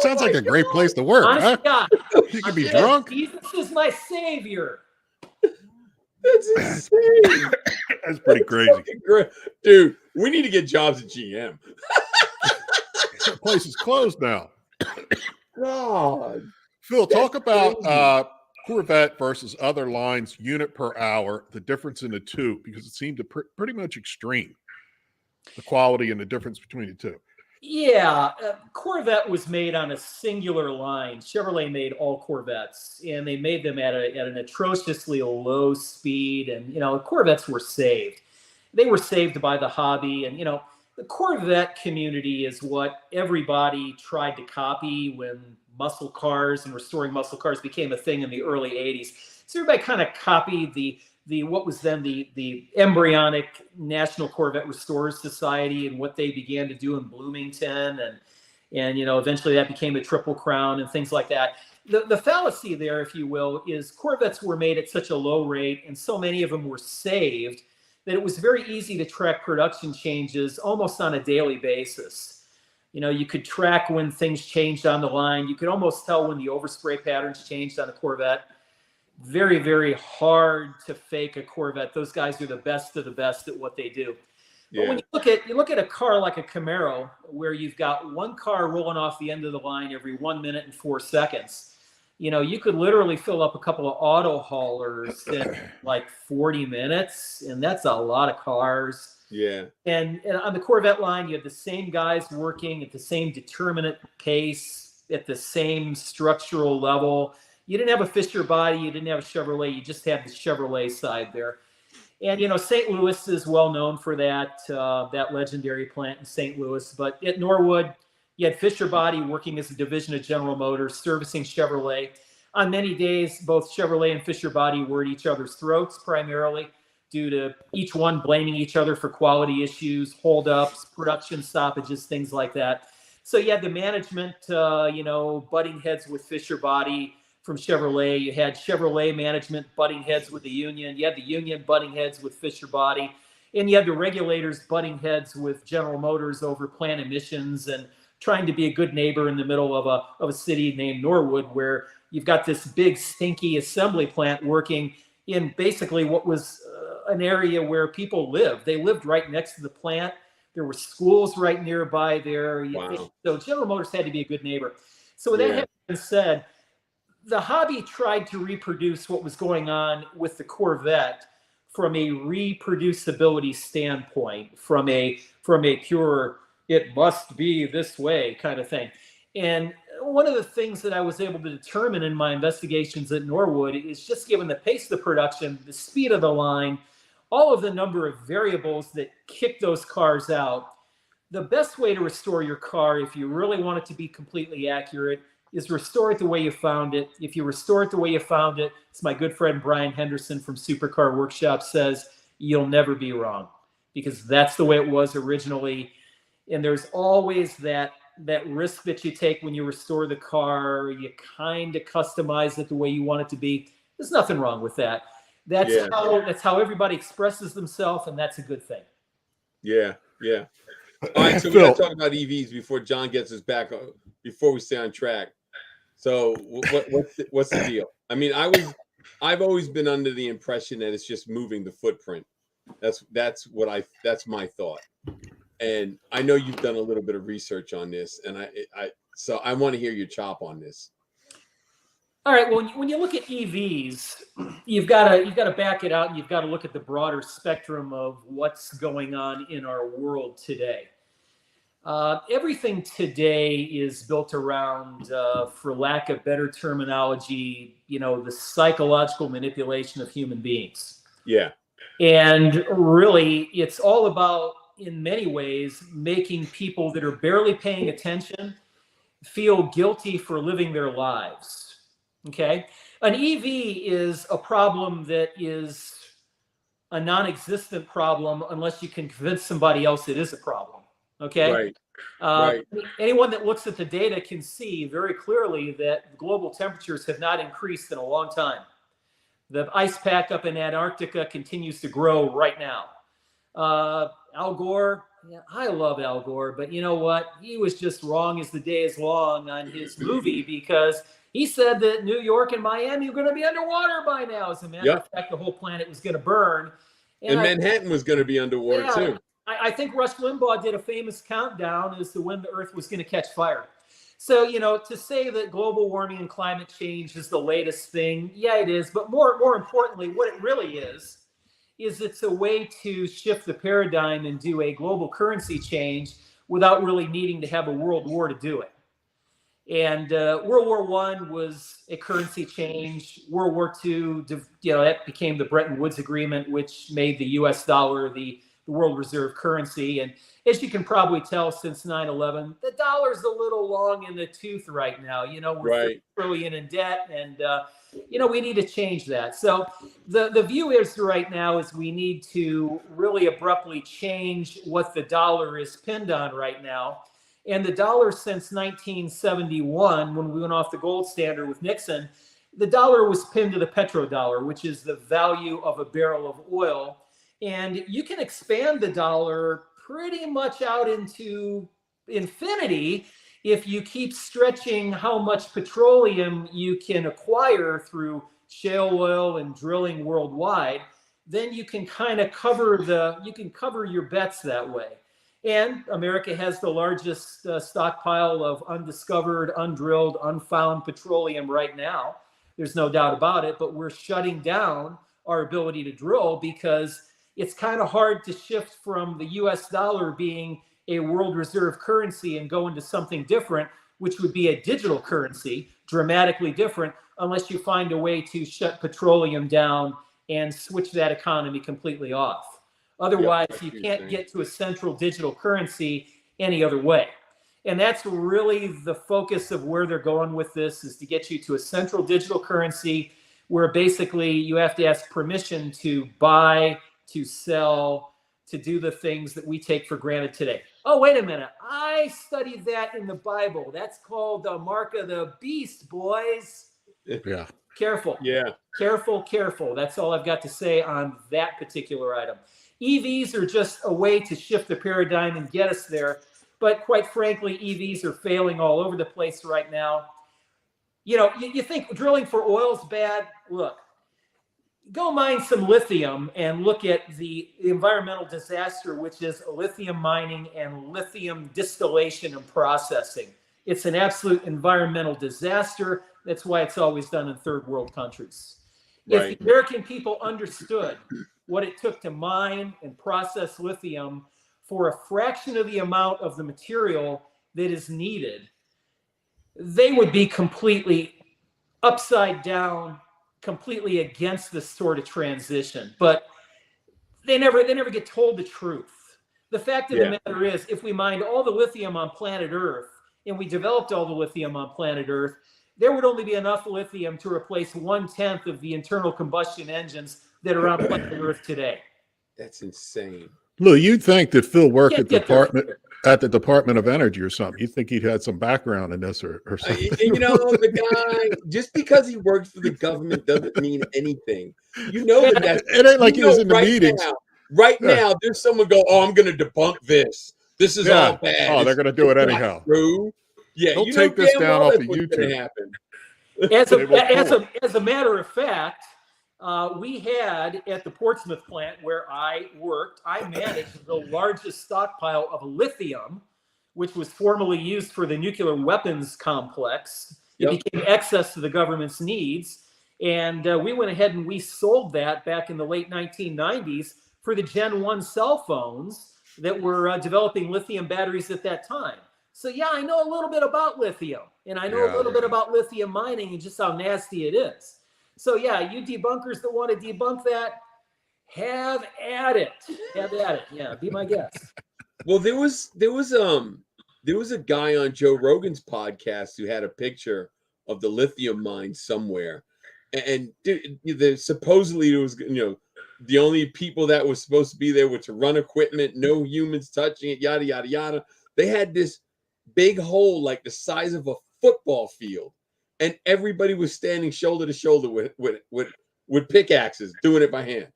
Sounds like a great place to work. Honest Huh? God. You can be drunk. Jesus is my savior. That's insane. That's pretty crazy. Dude, we need to get jobs at GM. That place is closed now. God. Phil, talk about Corvette versus other lines, unit per hour, the difference in the two, because it seemed to pretty much extreme, the quality and the difference between the two. Yeah, Corvette was made on a singular line. Chevrolet made all Corvettes, and they made them at an atrociously low speed. And, you know, Corvettes were saved. They were saved by the hobby. And, you know, the Corvette community is what everybody tried to copy when muscle cars and restoring muscle cars became a thing in the early 80s. So everybody kind of copied the what was then the embryonic National Corvette Restorers Society and what they began to do in Bloomington, and you know, eventually that became a Triple Crown and things like that. The fallacy there, if you will, is Corvettes were made at such a low rate and so many of them were saved that it was very easy to track production changes almost on a daily basis. You know, you could track when things changed on the line. You could almost tell when the overspray patterns changed on a Corvette. Very, very hard to fake a Corvette. Those guys are the best of the best at what they do. Yeah. But when you look at a car like a Camaro, where you've got one car rolling off the end of the line every 1 minute and 4 seconds, you know, you could literally fill up a couple of auto haulers in like 40 minutes, and that's a lot of cars. Yeah. And on the Corvette line, you have the same guys working at the same determinate pace, at the same structural level. You didn't have a Fisher body. You didn't have a Chevrolet. You just had the Chevrolet side there. And, you know, St. Louis is well known for that legendary plant in St. Louis. But at Norwood, you had Fisher body working as a division of General Motors, servicing Chevrolet. On many days, both Chevrolet and Fisher body were at each other's throats, primarily due to each one blaming each other for quality issues, holdups, production stoppages, things like that. So you had the management, you know, butting heads with Fisher body from Chevrolet. You had Chevrolet management butting heads with the union. You had the union butting heads with Fisher body. And you had the regulators butting heads with General Motors over plant emissions and trying to be a good neighbor in the middle of a city named Norwood, where you've got this big stinky assembly plant working in basically what was an area where people lived. They lived right next to the plant. There were schools right nearby there. Wow. So General Motors had to be a good neighbor. So with that having been said, the hobby tried to reproduce what was going on with the Corvette from a reproducibility standpoint, from a pure, it must be this way kind of thing. And one of the things that I was able to determine in my investigations at Norwood is just given the pace of the production, the speed of the line, all of the number of variables that kick those cars out, the best way to restore your car, if you really want it to be completely accurate, is restore it the way you found it. If you restore it the way you found it, as my good friend Brian Henderson from Supercar Workshop says, you'll never be wrong, because that's the way it was originally. And there's always that risk that you take when you restore the car. You kind of customize it the way you want it to be. There's nothing wrong with that. That's how everybody expresses themselves, and that's a good thing. Yeah. All right, so we got to talk about EVs before John gets us back, before we stay on track. So what's the deal? I mean, I've always been under the impression that it's just moving the footprint. That's my thought. And I know you've done a little bit of research on this, and so I want to hear your chop on this. All right. Well, when you look at EVs, you've got to back it out, and you've got to look at the broader spectrum of what's going on in our world today. Everything today is built around, for lack of better terminology, the psychological manipulation of human beings. Yeah. And really, it's all about, in many ways, making people that are barely paying attention feel guilty for living their lives. Okay. An EV is a problem that is a non-existent problem unless you can convince somebody else it is a problem. Okay. Right. Anyone that looks at the data can see very clearly that global temperatures have not increased in a long time. The ice pack up in Antarctica continues to grow right now. Al Gore, I love Al Gore, but you know what? He was just wrong as the day is long on his movie, because he said that New York and Miami were going to be underwater by now. As a matter of fact, the whole planet was going to burn. And Manhattan was going to be underwater too. I think Rush Limbaugh did a famous countdown as to when the Earth was going to catch fire. So, to say that global warming and climate change is the latest thing, yeah, it is. But more importantly, what it really is it's a way to shift the paradigm and do a global currency change without really needing to have a world war to do it. And World War I was a currency change. World War II, that became the Bretton Woods Agreement, which made the U.S. dollar the world reserve currency. And as you can probably tell, since 9/11, the dollar's a little long in the tooth right now. We're $30 trillion in debt, and we need to change that. So the view is right now is we need to really abruptly change what the dollar is pinned on right now. And the dollar, since 1971, when we went off the gold standard with Nixon, the dollar was pinned to the petrodollar, which is the value of a barrel of oil. And you can expand the dollar pretty much out into infinity if you keep stretching how much petroleum you can acquire through shale oil and drilling worldwide. Then you can kind of cover your bets that way. And America has the largest stockpile of undiscovered, undrilled, unfound petroleum right now. There's no doubt about it, but we're shutting down our ability to drill because it's kind of hard to shift from the US dollar being a world reserve currency and go into something different, which would be a digital currency, dramatically different, unless you find a way to shut petroleum down and switch that economy completely off. Otherwise, you can't get to a central digital currency any other way. And that's really the focus of where they're going with this, is to get you to a central digital currency where basically you have to ask permission to buy, to sell, to do the things that we take for granted today. Oh, wait a minute. I studied that in the Bible. That's called the mark of the beast, boys. Yeah. Careful. Yeah. Careful. That's all I've got to say on that particular item. EVs are just a way to shift the paradigm and get us there. But quite frankly, EVs are failing all over the place right now. You think drilling for oil is bad? Look, go mine some lithium and look at the environmental disaster, which is lithium mining and lithium distillation and processing. It's an absolute environmental disaster. That's why it's always done in third world countries. Right. If the American people understood what it took to mine and process lithium for a fraction of the amount of the material that is needed, they would be completely upside down, completely against this sort of transition. But they never get told the truth. The fact of the matter is, if we mined all the lithium on planet Earth and we developed all the lithium on planet Earth, there would only be enough lithium to replace 1/10 of the internal combustion engines that are on planet Earth today. That's insane. Lou, you'd think that Phil worked at the Department at the Department of Energy or something. You think he'd had some background in this or something? You know, the guy, just because he works for the government doesn't mean anything. You know that it ain't like he was in the meetings. Now, there's someone go, "Oh, I'm going to debunk this. This is all bad." Oh, they're going to do it anyhow. True. Yeah, they'll take this down off of YouTube. As a matter of fact, we had at the Portsmouth plant where I worked, I managed the largest stockpile of lithium, which was formerly used for the nuclear weapons complex. It became excess to the government's needs. And we went ahead and we sold that back in the late 1990s for the Gen 1 cell phones that were developing lithium batteries at that time. So yeah, I know a little bit about lithium, and I know a little bit about lithium mining and just how nasty it is. So yeah, you debunkers that want to debunk that, have at it. Have at it. Yeah, be my guest. Well, there was a guy on Joe Rogan's podcast who had a picture of the lithium mine somewhere, and supposedly it was, the only people that was supposed to be there were to run equipment, no humans touching it, yada yada yada. They had this big hole like the size of a football field, and everybody was standing shoulder to shoulder with pickaxes, doing it by hand.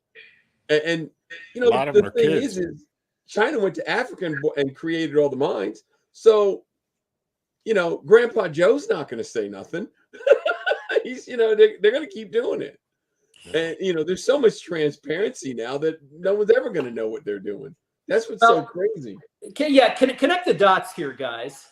And the thing is China went to Africa and created all the mines. So, Grandpa Joe's not going to say nothing. He's, they're going to keep doing it. And, there's so much transparency now that no one's ever going to know what they're doing. That's what's so crazy. Connect the dots here, guys.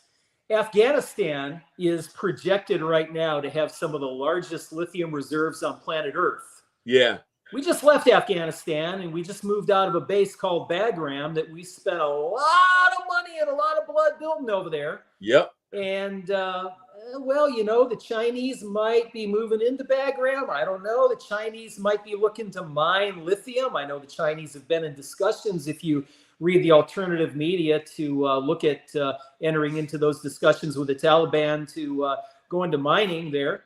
Afghanistan is projected right now to have some of the largest lithium reserves on planet Earth. Yeah. We just left Afghanistan and we just moved out of a base called Bagram that we spent a lot of money and a lot of blood building over there. Yep. And, the Chinese might be moving into Bagram. I don't know. The Chinese might be looking to mine lithium. I know the Chinese have been in discussions, if you read the alternative media, to look at entering into those discussions with the Taliban to go into mining there.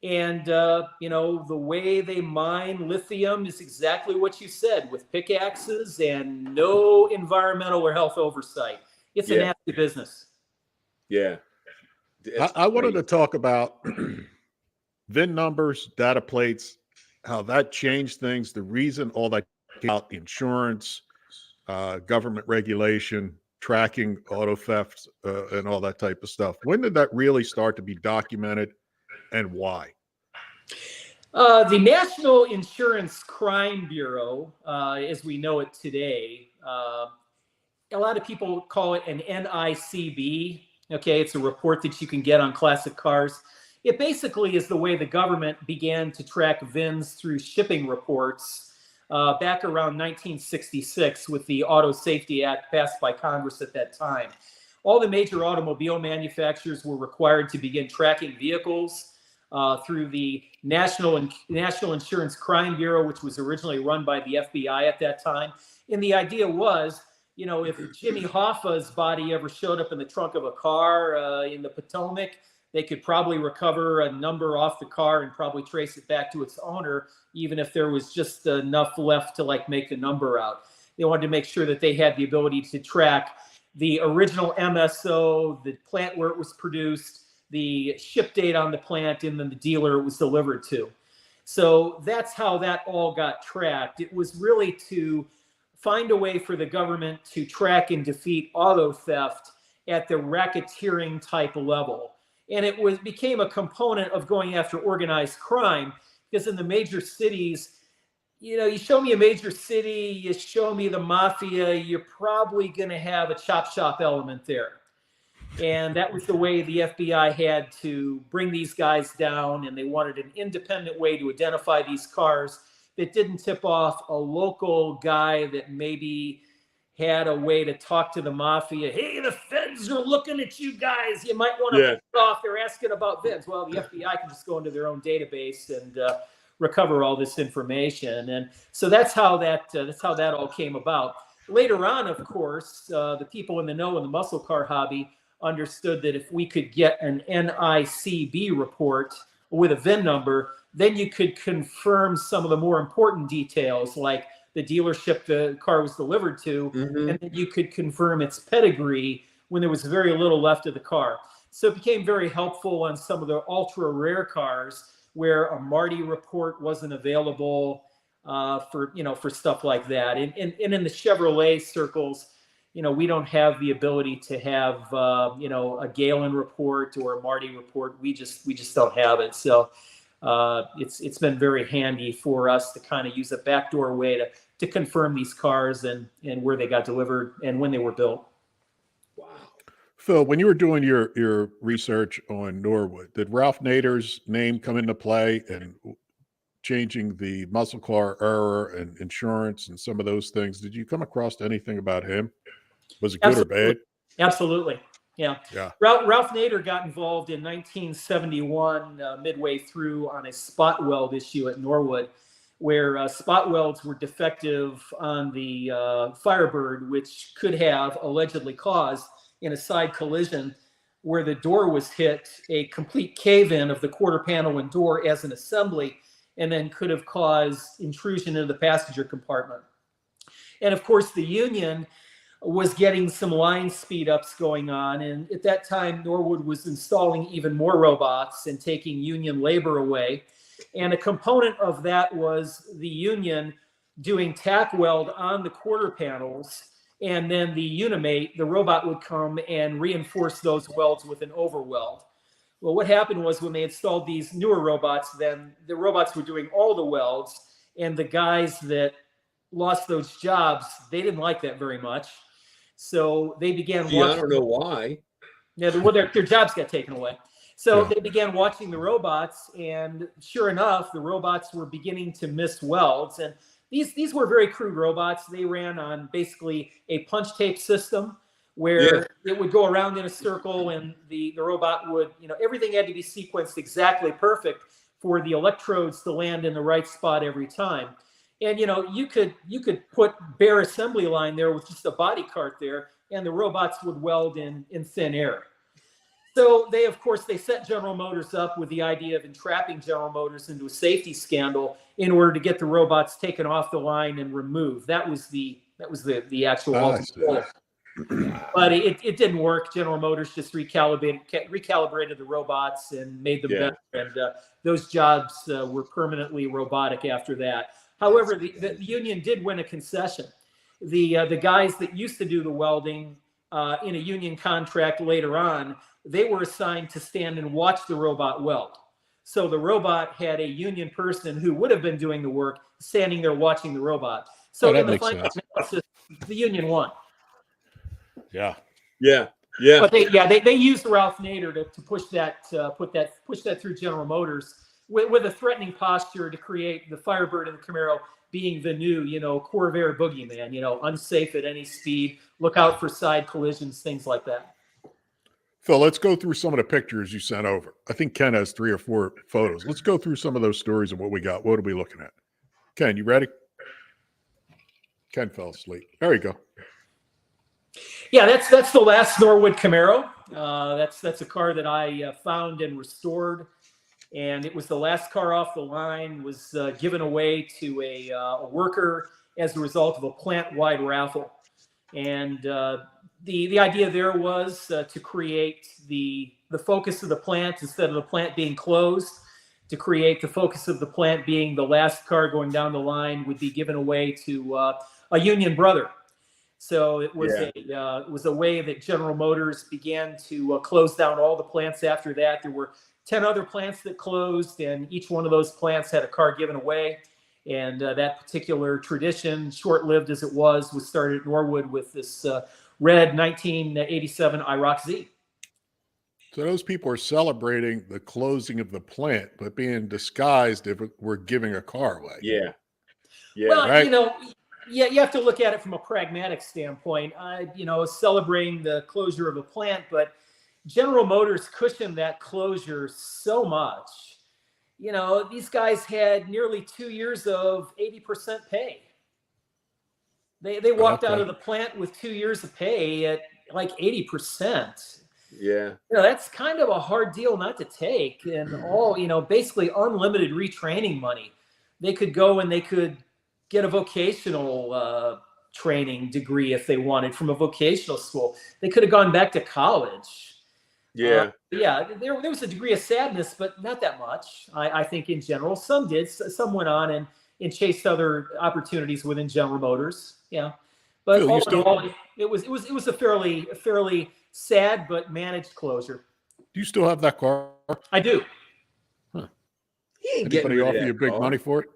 And, the way they mine lithium is exactly what you said, with pickaxes and no environmental or health oversight. It's a nasty business. Yeah. I wanted to talk about VIN numbers, data plates, how that changed things, the reason all that came out, insurance, government regulation, tracking auto thefts, and all that type of stuff. When did that really start to be documented, and why? The National Insurance Crime Bureau, as we know it today, a lot of people call it an NICB. Okay, it's a report that you can get on classic cars. It basically is the way the government began to track VINs through shipping reports back around 1966 with the Auto Safety Act passed by Congress at that time. All the major automobile manufacturers were required to begin tracking vehicles through the National Insurance Crime Bureau, which was originally run by the FBI at that time. And the idea was, if Jimmy Hoffa's body ever showed up in the trunk of a car in the Potomac, they could probably recover a number off the car and probably trace it back to its owner, even if there was just enough left to make the number out. They wanted to make sure that they had the ability to track the original MSO, the plant where it was produced, the ship date on the plant, and then the dealer it was delivered to. So that's how that all got tracked. It was really to find a way for the government to track and defeat auto theft at the racketeering type level. And it became a component of going after organized crime, because in the major cities, you show me a major city, you show me the mafia, you're probably going to have a chop shop element there. And that was the way the FBI had to bring these guys down, and they wanted an independent way to identify these cars that didn't tip off a local guy that maybe had a way to talk to the mafia. Hey, the feds are looking at you guys. You might want to look off. They're asking about VINs. Well, the FBI can just go into their own database and recover all this information. And so that's how that all came about. Later on, of course, the people in the know in the muscle car hobby understood that if we could get an NICB report with a VIN number, then you could confirm some of the more important details, like the dealership the car was delivered to, Mm-hmm. and then you could confirm its pedigree when there was very little left of the car. So it became very helpful on some of the ultra rare cars where a Marty report wasn't available for stuff like that. And in the Chevrolet circles, we don't have the ability to have a Galen report or a Marty report. We just don't have it. So it's been very handy for us to kind of use a backdoor way to confirm these cars and where they got delivered and when they were built. Wow. Phil, when you were doing your research on Norwood, did Ralph Nader's name come into play and changing the muscle car error and insurance and some of those things? Did you come across anything about him? Was it good or bad? Absolutely. Yeah. Ralph Nader got involved in 1971, midway through, on a spot weld issue at Norwood, where spot welds were defective on the Firebird, which could have allegedly caused, in a side collision where the door was hit, a complete cave-in of the quarter panel and door as an assembly, and then could have caused intrusion into the passenger compartment. And of course, the union was getting some line speed ups going on. And at that time, Norwood was installing even more robots and taking union labor away. And a component of that was the union doing tack weld on the quarter panels. And then the Unimate, the robot, would come and reinforce those welds with an overweld. Well, what happened was when they installed these newer robots, then the robots were doing all the welds, and the guys that lost those jobs, they didn't like that very much. So they began watching. I don't know why. Yeah, their jobs got taken away. So they began watching the robots, and sure enough, the robots were beginning to miss welds. And these were very crude robots. They ran on basically a punch tape system where it would go around in a circle, and the robot would, everything had to be sequenced exactly perfect for the electrodes to land in the right spot every time. And, you could put bare assembly line there with just a body cart there, and the robots would weld in thin air. So they set General Motors up with the idea of entrapping General Motors into a safety scandal in order to get the robots taken off the line and removed. That was the actual ultimate. But it didn't work. General Motors just recalibrated the robots and made them better. And those jobs were permanently robotic after that. However, the union did win a concession. The guys that used to do the welding in a union contract later on, they were assigned to stand and watch the robot weld. So the robot had a union person who would have been doing the work standing there watching the robot. So in the final analysis, the union won. Yeah. But they used Ralph Nader to push that through General Motors with a threatening posture to create the Firebird and the Camaro being the new, Corvair boogeyman, unsafe at any speed, look out for side collisions, things like that. Phil, let's go through some of the pictures you sent over. I think Ken has 3 or 4 photos. Let's go through some of those stories and what we got. What are we looking at? Ken, you ready? Ken fell asleep. There you go. Yeah, that's the last Norwood Camaro. That's a car that I found and restored, and it was the last car off the line. Was given away to a worker as a result of a plant-wide raffle, and the idea there was to create the focus of the plant instead of the plant being closed. To create the focus of the plant being the last car going down the line would be given away to a union brother. So it was a way that General Motors began to close down all the plants after that. There were 10 other plants that closed, and each one of those plants had a car given away. And that particular tradition, short-lived as it was started at Norwood with this red 1987 IROC Z. So those people are celebrating the closing of the plant, but being disguised if we're giving a car away. Yeah. Well, right? you have to look at it from a pragmatic standpoint. Celebrating the closure of a plant, but General Motors cushioned that closure so much. These guys had nearly 2 years of 80% pay. They walked out of the plant with 2 years of pay at like 80%. Yeah. That's kind of a hard deal not to take, and all, basically unlimited retraining money. They could go and they could get a vocational training degree if they wanted from a vocational school. They could have gone back to college. Yeah. There was a degree of sadness, but not that much. I think in general, some did. Some went on and chased other opportunities within General Motors. Yeah, but Phil, all in all, it was a fairly sad but managed closure. Do you still have that car? I do. Huh. He ain't getting Anybody rid of offer you that big car. money for it?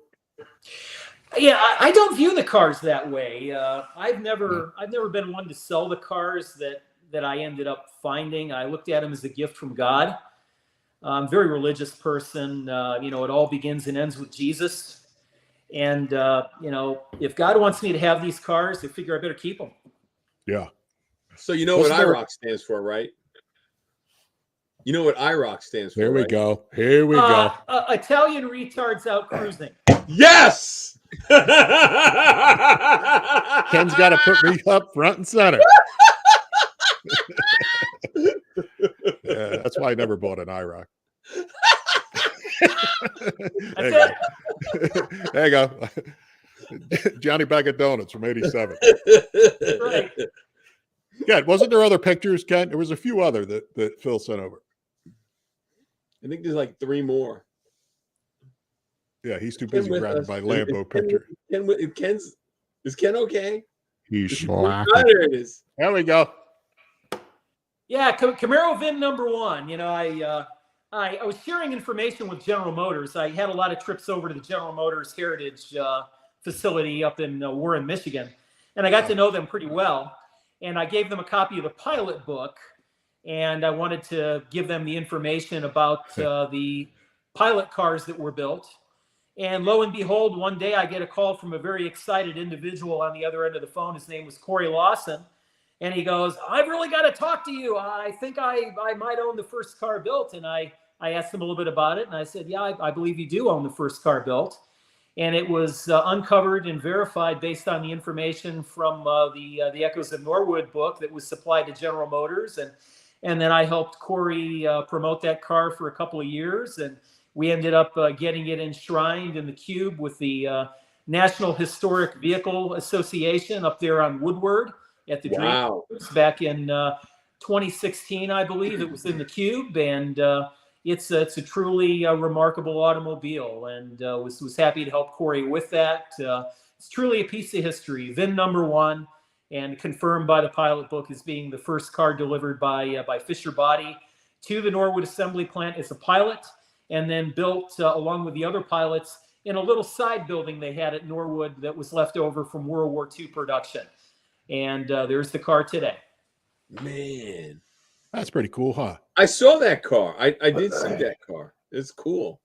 Yeah, I don't view the cars that way. I've never been one to sell the cars that I ended up finding. I looked at them as a gift from God. I'm a very religious person. It all begins and ends with Jesus. And, if God wants me to have these cars, I figure I better keep them. Yeah. So you know what IROC stands for, right? You know what IROC stands for, Here we right? go. Here we go. Italian retards out cruising. Yes! Ken's got to put me up front and center. Yeah, that's why I never bought an IROC. There you go. Johnny Bag of Donuts from '87. Right. Ken, wasn't there other pictures, Ken? There was a few other that Phil sent over. I think there's like 3 more. Yeah, he's too busy with grabbing us. my Lambo picture. Is Ken okay? He's slacking. There it is. There we go. Yeah, Camaro VIN number 1. I was sharing information with General Motors. I had a lot of trips over to the General Motors Heritage facility up in Warren, Michigan, and I got to know them pretty well. And I gave them a copy of the pilot book, and I wanted to give them the information about the pilot cars that were built. And lo and behold, one day I get a call from a very excited individual on the other end of the phone. His name was Corey Lawson. And he goes, "I've really got to talk to you. I think I might own the first car built." And I asked him a little bit about it. And I said, "Yeah, I believe you do own the first car built." And it was uncovered and verified based on the information from the Echoes of Norwood book that was supplied to General Motors. And then I helped Corey promote that car for a couple of years. And we ended up getting it enshrined in the cube with the National Historic Vehicle Association up there on Woodward at the Dream back in 2016, I believe. It was in the cube, and it's a truly remarkable automobile, and was happy to help Corey with that. It's truly a piece of history. VIN number 1, and confirmed by the pilot book as being the first car delivered by Fisher Body to the Norwood assembly plant as a pilot, and then built along with the other pilots in a little side building they had at Norwood that was left over from World War II production. And there's the car today. Man, that's pretty cool, huh? I saw that car. I did see that car. It's cool.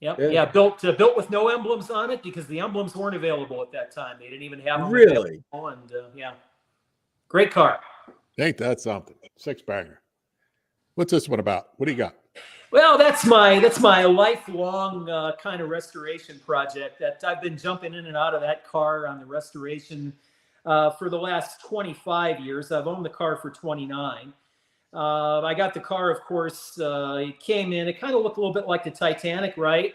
Yep. Yeah. Built with no emblems on it because the emblems weren't available at that time. They didn't even have them. Really? And yeah, great car. Ain't that something? 6-banger. What's this one about? What do you got? Well, that's my lifelong kind of restoration project that I've been jumping in and out of that car on the restoration for the last 25 years. I've owned the car for 29. I got the car, of course, it came in. It kind of looked a little bit like the Titanic, right?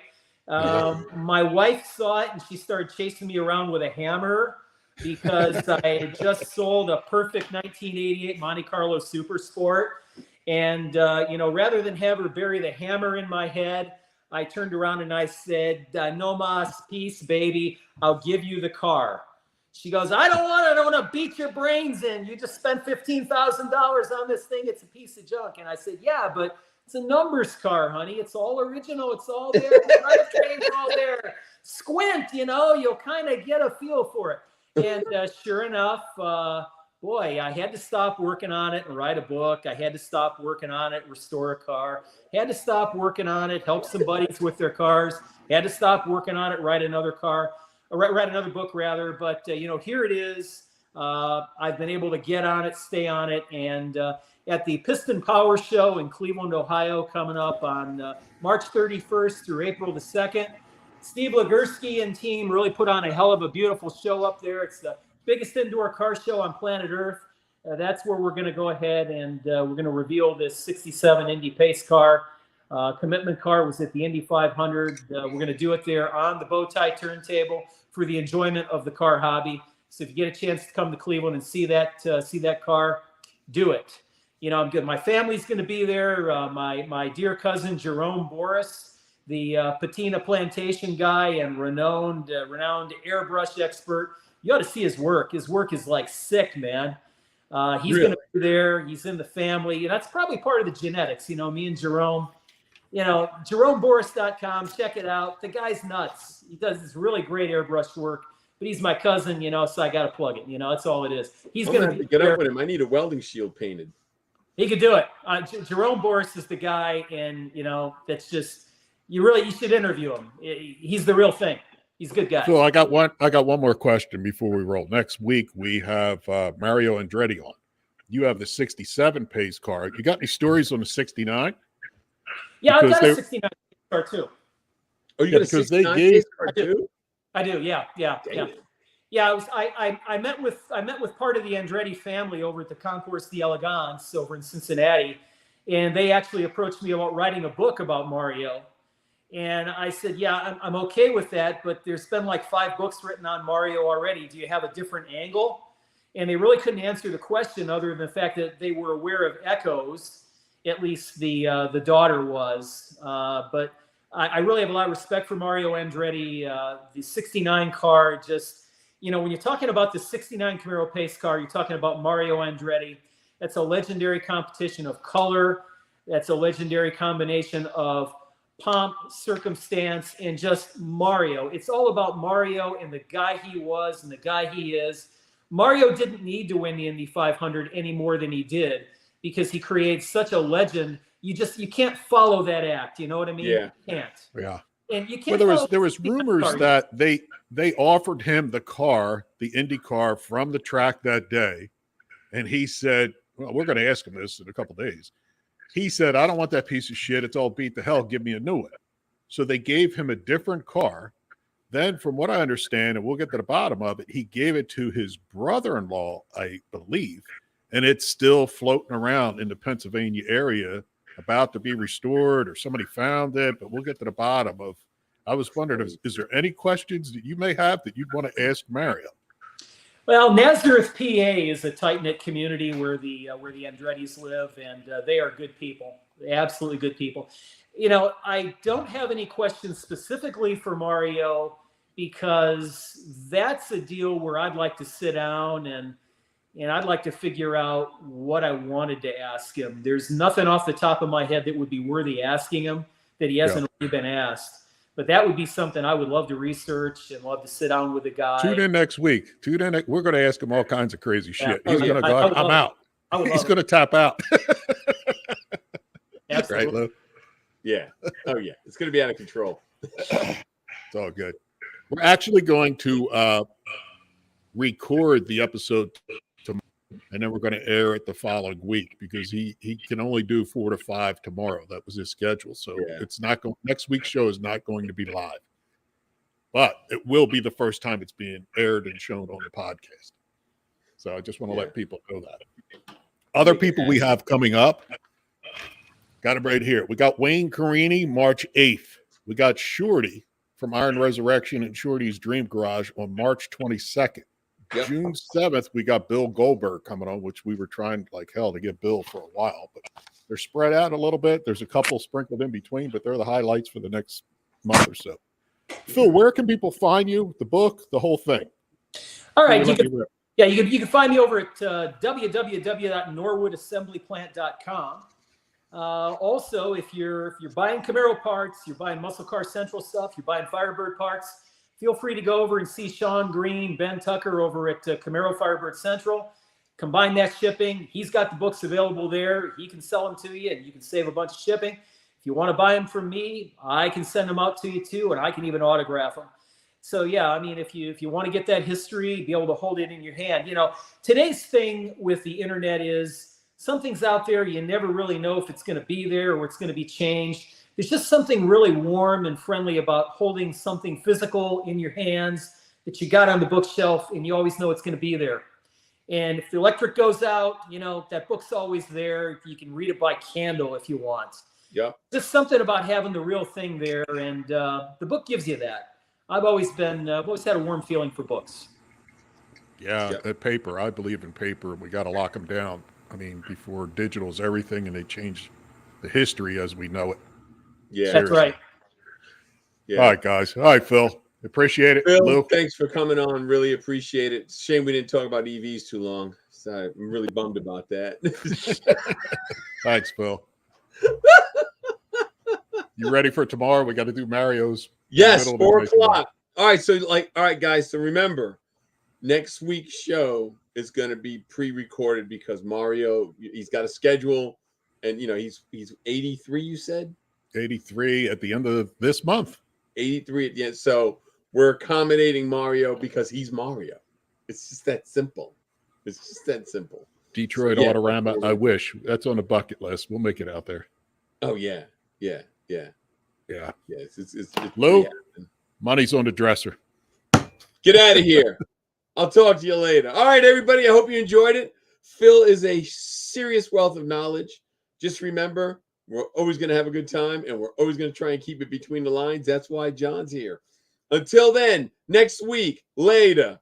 My wife saw it, and she started chasing me around with a hammer because I had just sold a perfect 1988 Monte Carlo Super Sport. And, rather than have her bury the hammer in my head, I turned around and I said, "No mas, peace, baby. I'll give you the car." She goes, I don't want to beat your brains in. You just spent $15,000 on this thing. It's a piece of junk. And I said, "Yeah, but it's a numbers car, honey. It's all original. It's all there. The drivetrain's all there. Squint, you'll kind of get a feel for it." And sure enough, boy, I had to stop working on it and write a book. I had to stop working on it, restore a car. Had to stop working on it, help some buddies with their cars. Had to stop working on it, write another book rather. But, here it is. I've been able to get on it, stay on it. And at the Piston Power Show in Cleveland, Ohio, coming up on March 31st through April the 2nd, Steve Legursky and team really put on a hell of a beautiful show up there. It's the biggest indoor car show on planet Earth. That's where we're going to go ahead and we're going to reveal this 67 Indy Pace car. Commitment car was at the Indy 500. We're going to do it there on the bow tie turntable. for the enjoyment of the car hobby. So if you get a chance to come to Cleveland and see that car, do it. You know, I'm good. My family's going to be there. My dear cousin Jerome Borris, the Patina Plantation guy and renowned airbrush expert. You ought to see his work. His work is like sick, man. He's going to be there. He's in the family. And that's probably part of the genetics. You know, me and Jerome, you know, JeromeBorris.com. Check it out. The guy's nuts. He does this really great airbrush work. But he's my cousin, you know, so I got to plug it. You know, that's all it is. He's going to get up with him. I need a welding shield painted. He could do it. Jerome Borris is the guy, and you know, that's just you should interview him. He's the real thing. He's a good guy. So I got one more question before we roll. Next week we have Mario Andretti on. You have the 67 pace car. You got any stories on the 69? Yeah, I've got a 69 car too. Oh, you got a 69 pace car too? I do. Yeah. Yeah, I met with part of the Andretti family over at the Concours d'Elegance over in Cincinnati, and they actually approached me about writing a book about Mario. And I said, yeah, I'm okay with that, but there's been like 5 books written on Mario already. Do you have a different angle? And they really couldn't answer the question other than the fact that they were aware of echoes, at least the daughter was. But I really have a lot of respect for Mario Andretti. The 69 car, just, you know, when you're talking about the 69 Camaro pace car, you're talking about Mario Andretti. That's a legendary competition of color. That's a legendary combination of pomp, circumstance, and just Mario. It's all about Mario and the guy he was and the guy he is. Mario didn't need to win the Indy 500 any more than he did because he creates such a legend. You can't follow that act. You know what I mean? Yeah. You can't. Yeah. And you can't. Well, there was rumors that they offered him the car, the Indy car, from the track that day, and he said, "Well, we're going to ask him this in a couple of days." He said, "I don't want that piece of shit. It's all beat to hell. Give me a new one." So they gave him a different car. Then, from what I understand, and we'll get to the bottom of it, he gave it to his brother-in-law, I believe, and it's still floating around in the Pennsylvania area, about to be restored, or somebody found it. But we'll get to the bottom of. I was wondering, is there any questions that you may have that you'd want to ask Mario? Well, Nazareth, PA is a tight-knit community where the Andrettis live, and they are good people, absolutely good people. You know, I don't have any questions specifically for Mario because that's a deal where I'd like to sit down and I'd like to figure out what I wanted to ask him. There's nothing off the top of my head that would be worthy asking him that he hasn't already been asked. But that would be something I would love to research and love to sit down with the guy. Tune in next week. We're going to ask him all kinds of crazy shit. He's going to go, I'm out. He's going to tap out. Absolutely. Right, Lou? Yeah. Oh, yeah. It's going to be out of control. It's all good. We're actually going to record the episode tomorrow, and then we're going to air it the following week because he can only do 4 to 5 tomorrow. That was his schedule. So it's not going. Next week's show is not going to be live, but it will be the first time it's being aired and shown on the podcast. So I just want to let people know that. Other people we have coming up. Got it right here. We got Wayne Carini, March 8th. We got Shorty from Iron Resurrection and Shorty's Dream Garage on March 22nd. Yep. June 7th, we got Bill Goldberg coming on, which we were trying like hell to get Bill for a while, but they're spread out a little bit. There's a couple sprinkled in between, but they're the highlights for the next month or so. Phil, where can people find you? The book, the whole thing. All right. You can find me over at www.norwoodassemblyplant.com. Also, if you're buying Camaro parts, you're buying Muscle Car Central stuff, you're buying Firebird parts, feel free to go over and see Sean Green, Ben Tucker over at Camaro Firebird Central. Combine that shipping. He's got the books available there. He can sell them to you, and you can save a bunch of shipping. If you want to buy them from me, I can send them out to you too, and I can even autograph them. So yeah, I mean, if you want to get that history, be able to hold it in your hand. You know, today's thing with the internet is something's out there. You never really know if it's going to be there or it's going to be changed. There's just something really warm and friendly about holding something physical in your hands that you got on the bookshelf, and you always know it's going to be there. And if the electric goes out, you know, that book's always there. You can read it by candle if you want. Yeah. Just something about having the real thing there, and the book gives you that. I've always had a warm feeling for books. Yeah, paper. I believe in paper. We got to lock them down. I mean, before digital's everything, and they change the history as we know it. Yeah, that's right. Yeah. All right, guys. All right, Phil. Appreciate it. Phil, Lou, thanks for coming on. Really appreciate it. Shame we didn't talk about EVs too long. So I'm really bummed about that. Thanks, Phil. You ready for tomorrow? We got to do Mario's. Yes, 4 o'clock. All right, so all right, guys. So remember, next week's show is going to be pre-recorded because Mario, he's got a schedule, and he's 83. You said 83 at the end of this month. 83 at the end. So we're accommodating Mario because he's Mario. It's just that simple. It's just that simple. Detroit Autorama. I wish that's on the bucket list. We'll make it out there. Oh yeah. It's Lou, money's on the dresser. Get out of here. I'll talk to you later. All right, everybody. I hope you enjoyed it. Phil is a serious wealth of knowledge. Just remember, we're always going to have a good time, and we're always going to try and keep it between the lines. That's why John's here. Until then, next week, later.